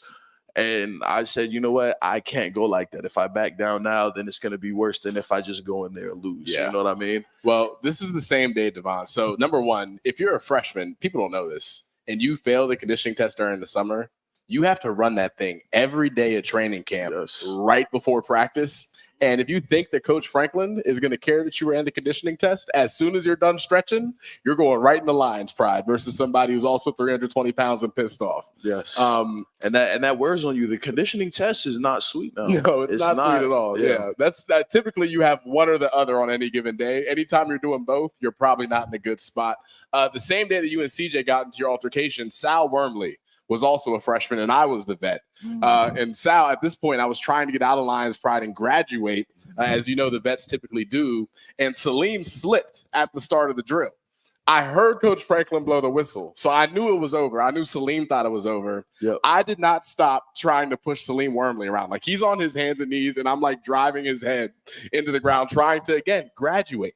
And I said, you know what? I can't go like that. If I back down now, then it's going to be worse than if I just go in there and lose. Yeah. You know what I mean? Well, this is the same day, Devon. So number one, if you're a freshman, people don't know this, and you fail the conditioning test during the summer, you have to run that thing every day at training camp right before practice. And if you think that Coach Franklin is going to care that you ran the conditioning test, as soon as you're done stretching, you're going right in the Lions Pride versus somebody who's also 320 pounds and pissed off. Yes. And that wears on you. The conditioning test is not sweet now. No, it's not sweet at all. Yeah. That's typically you have one or the other on any given day. Anytime you're doing both, you're probably not in a good spot. The same day that you and CJ got into your altercation, Sal Wormley was also a freshman, and I was the vet. And Sal, at this point, I was trying to get out of Lions Pride and graduate, as you know, the vets typically do. And Salim slipped at the start of the drill. I heard Coach Franklin blow the whistle, so I knew it was over. I knew Salim thought it was over. Yep. I did not stop trying to push Salim Wormley around. Like, he's on his hands and knees, and I'm like driving his head into the ground, trying to, again, graduate.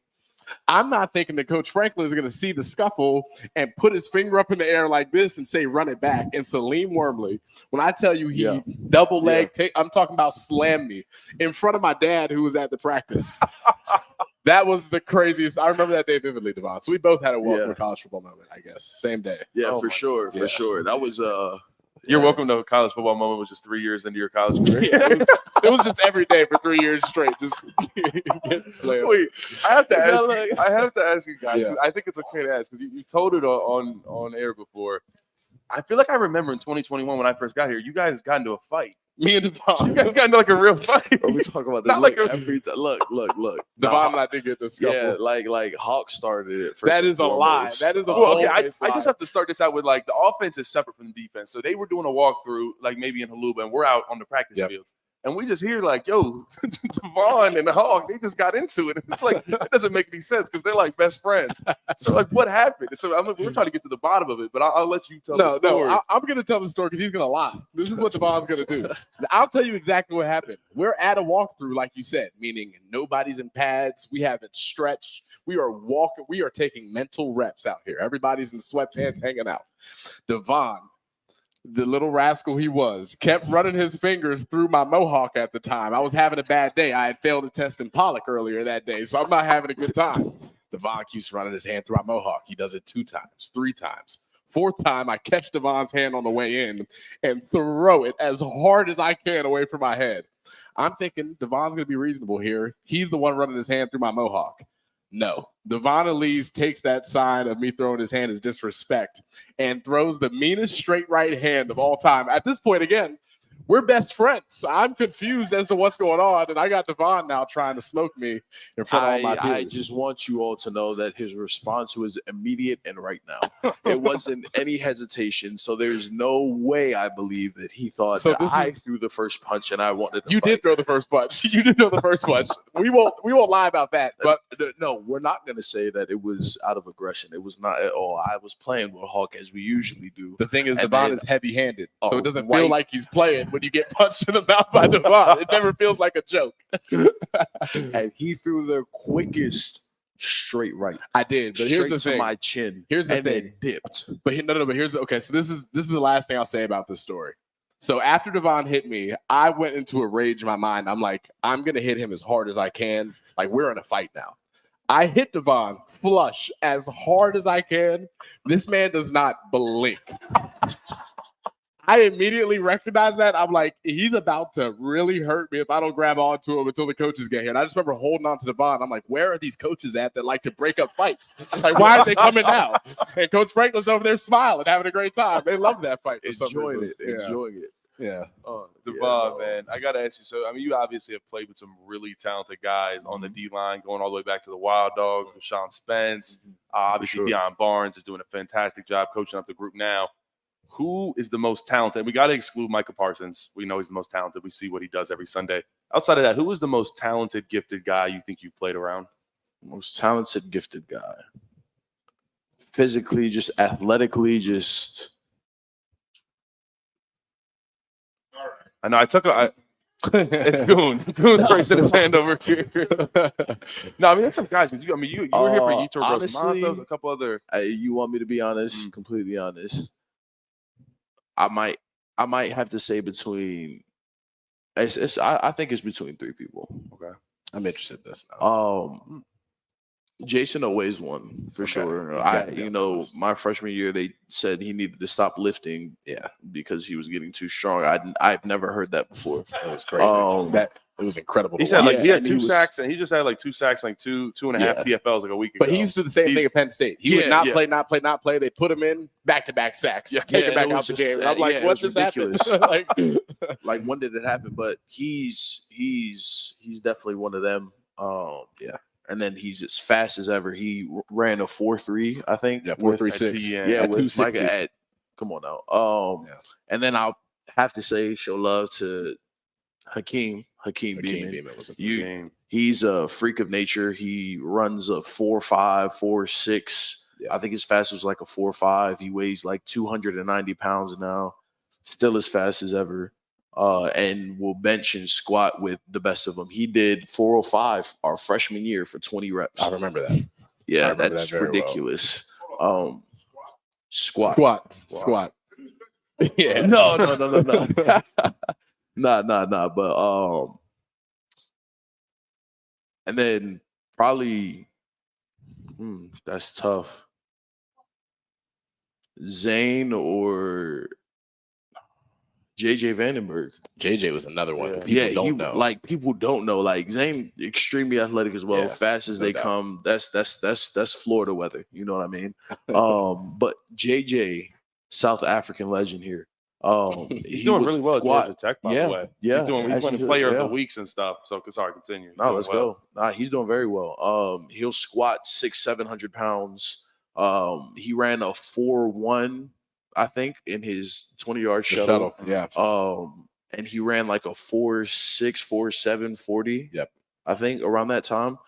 I'm not thinking that Coach Franklin is going to see the scuffle and put his finger up in the air like this and say, run it back. And Salim Wormley, when I tell you he double leg, I'm talking about slam me in front of my dad who was at the practice. That was the craziest. I remember that day vividly, Devon. So we both had a welcome to college football moment, I guess. Same day. Yeah, for sure. That was Your welcome to a college football moment was just 3 years into your college career. It was just every day for 3 years straight. Just getting slammed. Wait, I have to ask you guys. I think it's okay to ask because you told it on air before. I feel like I remember in 2021 when I first got here, you guys got into a fight. Me and Devon. You guys got into like a real fight. Bro, we talk about this. Not like every time. Look. Devon and I did get the scuffle. Yeah, like Hawk started it. That is a lie. That is a okay. lie. I just have to start this out with like the offense is separate from the defense. So they were doing a walkthrough, like maybe in Haluba, and we're out on the practice fields. And we just hear like, yo, Devon and the Hawk, they just got into it. And it's like, it doesn't make any sense because they're like best friends. So like, what happened? So we're trying to get to the bottom of it, but I'll let you tell the story. No, I'm going to tell the story because he's going to lie. This is what Devon's going to do. I'll tell you exactly what happened. We're at a walkthrough, like you said, meaning nobody's in pads. We haven't stretched. We are walking. We are taking mental reps out here. Everybody's in sweatpants hanging out. Devon, the little rascal he was, kept running his fingers through my mohawk at the time. I was having a bad day. I had failed a test in Pollock earlier that day, so I'm not having a good time. Devon keeps running his hand through my mohawk. He does it 2 times, 3 times. 4th time, I catch Devon's hand on the way in and throw it as hard as I can away from my head. I'm thinking Devon's going to be reasonable here. He's the one running his hand through my mohawk. No. Devon Elise takes that sign of me throwing his hand as disrespect and throws the meanest straight right hand of all time. At this point, again, we're best friends. I'm confused as to what's going on, and I got Devon now trying to smoke me in front of all my peers. I just want you all to know that his response was immediate and right now. It wasn't any hesitation, so there's no way I believe that he thought that I threw the first punch and I wanted to You fight. did throw the first punch. You did throw the first punch. We won't lie about that. But no, we're not going to say that it was out of aggression. It was not at all. I was playing with Hawk as we usually do. The thing is, Devon is heavy-handed, so it doesn't feel like he's playing. when you get punched in the mouth by Devon. It never feels like a joke. And he threw the quickest straight right. I did, but here's the to thing. my chin. Here's the and thing. then dipped. But but here's the okay. So this is the last thing I'll say about this story. So after Devon hit me, I went into a rage in my mind. I'm like, I'm gonna hit him as hard as I can. Like we're in a fight now. I hit Devon flush as hard as I can. This man does not blink. I immediately recognize that. I'm like, he's about to really hurt me if I don't grab onto him until the coaches get here. And I just remember holding on to Devon. I'm like, where are these coaches at that like to break up fights? Like, why are they coming now? And Coach Franklin's over there smiling, having a great time. They love that fight for some reason. Enjoying it. Yeah. Devon, man, I got to ask you. So, I mean, you obviously have played with some really talented guys on the D line, going all the way back to the Wild Dogs with Sean Spence. Obviously, Deion Barnes is doing a fantastic job coaching up the group now. Who is the most talented? We got to exclude Micah Parsons. We know he's the most talented. We see what he does every Sunday. Outside of that, who is the most talented, gifted guy you think you've played around? Most talented, gifted guy. Physically, just athletically, just. All right. I know. It's Goon. Goon's raising his hand over here. No, I mean, there's some guys. You were here for Yetur Gross-Matos, a couple other. You want me to be honest? Completely honest. I might have to say between. I think it's between three people. Okay, I'm interested in this now. Jason always won for sure. My freshman year they said he needed to stop lifting, because he was getting too strong. I've never heard that before. That was crazy. It was incredible. He said he had 2 sacks, and he just had like 2 sacks, like two and a half TFLs like a week ago. But he used to do the same thing at Penn State. He would not play. They put him in back-to-back sacks. Take him back out the game. I'm like, what just happened? like, when did it happen? But he's definitely one of them. And then he's as fast as ever. He ran a 4.3, I think. Yeah, 4.36. Yeah, with Micah come on now. And then I'll have to say, show love to Hakeem Beeman. Was a game. He's a freak of nature. He runs a 4.5, 4.6. I think his fastest was like a 4.5. He weighs like 290 pounds now. Still as fast as ever. And will bench and squat with the best of them. He did 405 our freshman year for 20 reps. I remember that. Yeah, that's ridiculous. Well. Squat. Yeah. No. Nah. But and then probably that's tough. Zane or JJ Vandenberg. JJ was another one. People don't know. Like people don't know. Like Zane, extremely athletic as well. Fast as they come. That's Florida weather. You know what I mean? But JJ, South African legend here. He's doing really well at Georgia Tech, by the way. Yeah, he's winning player of the weeks and stuff. So sorry, continue. No, let's go. He's doing very well. He'll squat 600-700 pounds. He ran a 4.1. I think in his 20-yard shuttle. Yeah. And he ran like a 4.6, 4.7 40. Yep. I think around that time.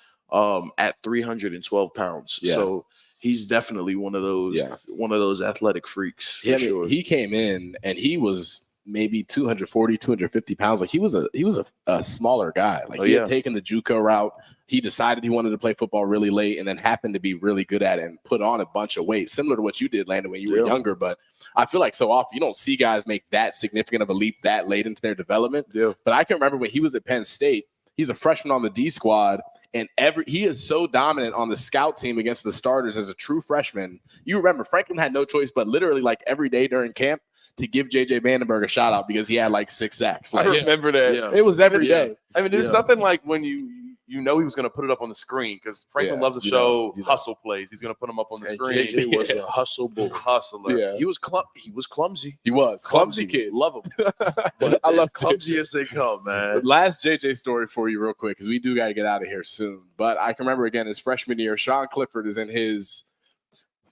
At 312 pounds. Yeah. So he's definitely one of those athletic freaks. For sure. He came in and he was maybe 240, 250 pounds. Like he was a smaller guy. Like he had taken the JUCO route. He decided he wanted to play football really late and then happened to be really good at it and put on a bunch of weight, similar to what you did, Landon, when you were younger. But I feel like so often you don't see guys make that significant of a leap that late into their development. Yeah. But I can remember when he was at Penn State, he's a freshman on the D squad. And he is so dominant on the scout team against the starters as a true freshman. You remember Franklin had no choice but literally like every day during camp to give JJ Vandenberg a shout out because he had like 6 sacks. Like, I remember that. Yeah. It was every day. I mean, there's nothing like when you know he was going to put it up on the screen because Franklin loves to show hustle plays. He's going to put them up on the screen. JJ was a hustler. Yeah. He was clumsy. He was clumsy kid. Love him. But I love clumsy as they come, man. Last JJ story for you real quick because we do got to get out of here soon. But I can remember again his freshman year, Sean Clifford is in his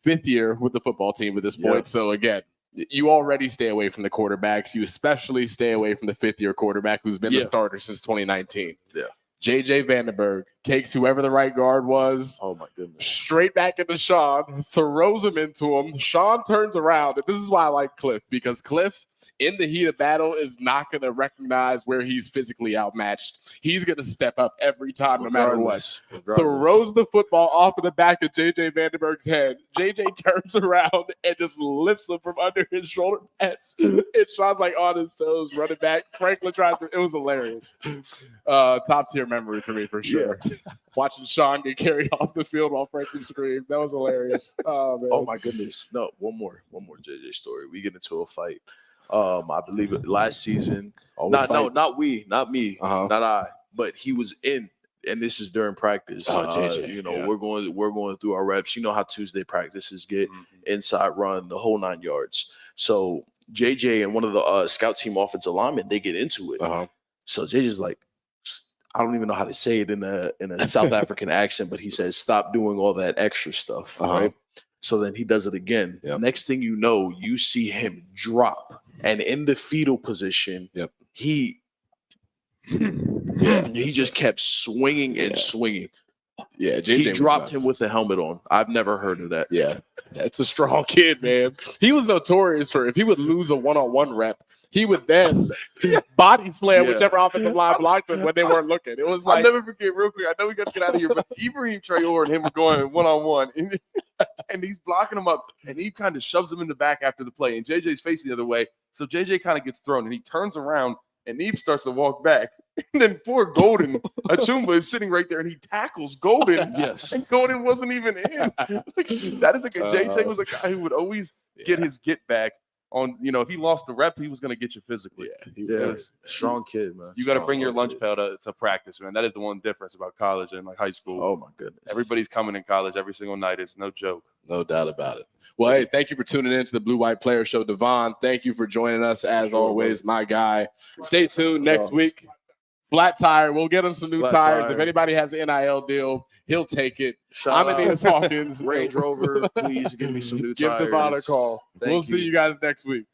5th year with the football team at this point. Yeah. So again, you already stay away from the quarterbacks. You especially stay away from the 5th-year quarterback who's been the starter since 2019. Yeah. JJ Vandenberg takes whoever the right guard was. Oh, my goodness. Straight back into Sean, throws him into him. Sean turns around. And this is why I like Cliff, because Cliff in the heat of battle is not going to recognize where he's physically outmatched. He's going to step up every time, no matter what. Throws the football off of the back of J.J. Vandenberg's head. J.J. turns around and just lifts him from under his shoulder pads. And Sean's like on his toes, running back. Franklin tries to. It was hilarious. Top tier memory for me, for sure. Yeah. Watching Sean get carried off the field while Franklin screamed. That was hilarious. Oh, man. Oh, my goodness. No, one more JJ story. We get into a fight. I believe it last season. Not me, not I, but he was in, and this is during practice. JJ, we're going through our reps. You know how Tuesday practices get, inside run, the whole 9 yards. So JJ and one of the scout team offensive linemen, they get into it. So JJ's like, I don't even know how to say it in a South African accent, but he says, "Stop doing all that extra stuff." Right. So then he does it again. Next thing you know, you see him drop, and in the fetal position, he just kept swinging and swinging. Yeah, JJ he dropped him with the helmet on. I've never heard of that. Yeah, that's a strong kid, man. He was notorious for if he would lose a one-on-one rep, he would then body slam whichever offensive line blocked him when they weren't looking. It was like, I'll never forget, real quick, I know we got to get out of here, but Ibrahim Traore and him were going one-on-one, and he's blocking him up, and he kind of shoves him in the back after the play, and JJ's facing the other way, so JJ kind of gets thrown, and he turns around, and Eve starts to walk back. And then poor Golden Achumba is sitting right there, and he tackles Golden. And Golden wasn't even in. That is JJ was a guy who would always get his get back on. If he lost the rep, he was going to get you physically. He was a strong kid, man. You got to bring your lunch pail to practice, man. That is the one difference about college and like high school. Oh my goodness, everybody's coming in college every single night. It's no joke. No doubt about it. Well, hey, thank you for tuning in to the Blue White Player Show. Devon, thank you for joining us as always, my guy. Stay tuned next week. Flat tire. We'll get him some new tires. If anybody has an NIL deal, he'll take it. I'm Aeneas Hawkins. Range Rover, please give me some new tires. Give Devon a call. We'll see you guys next week.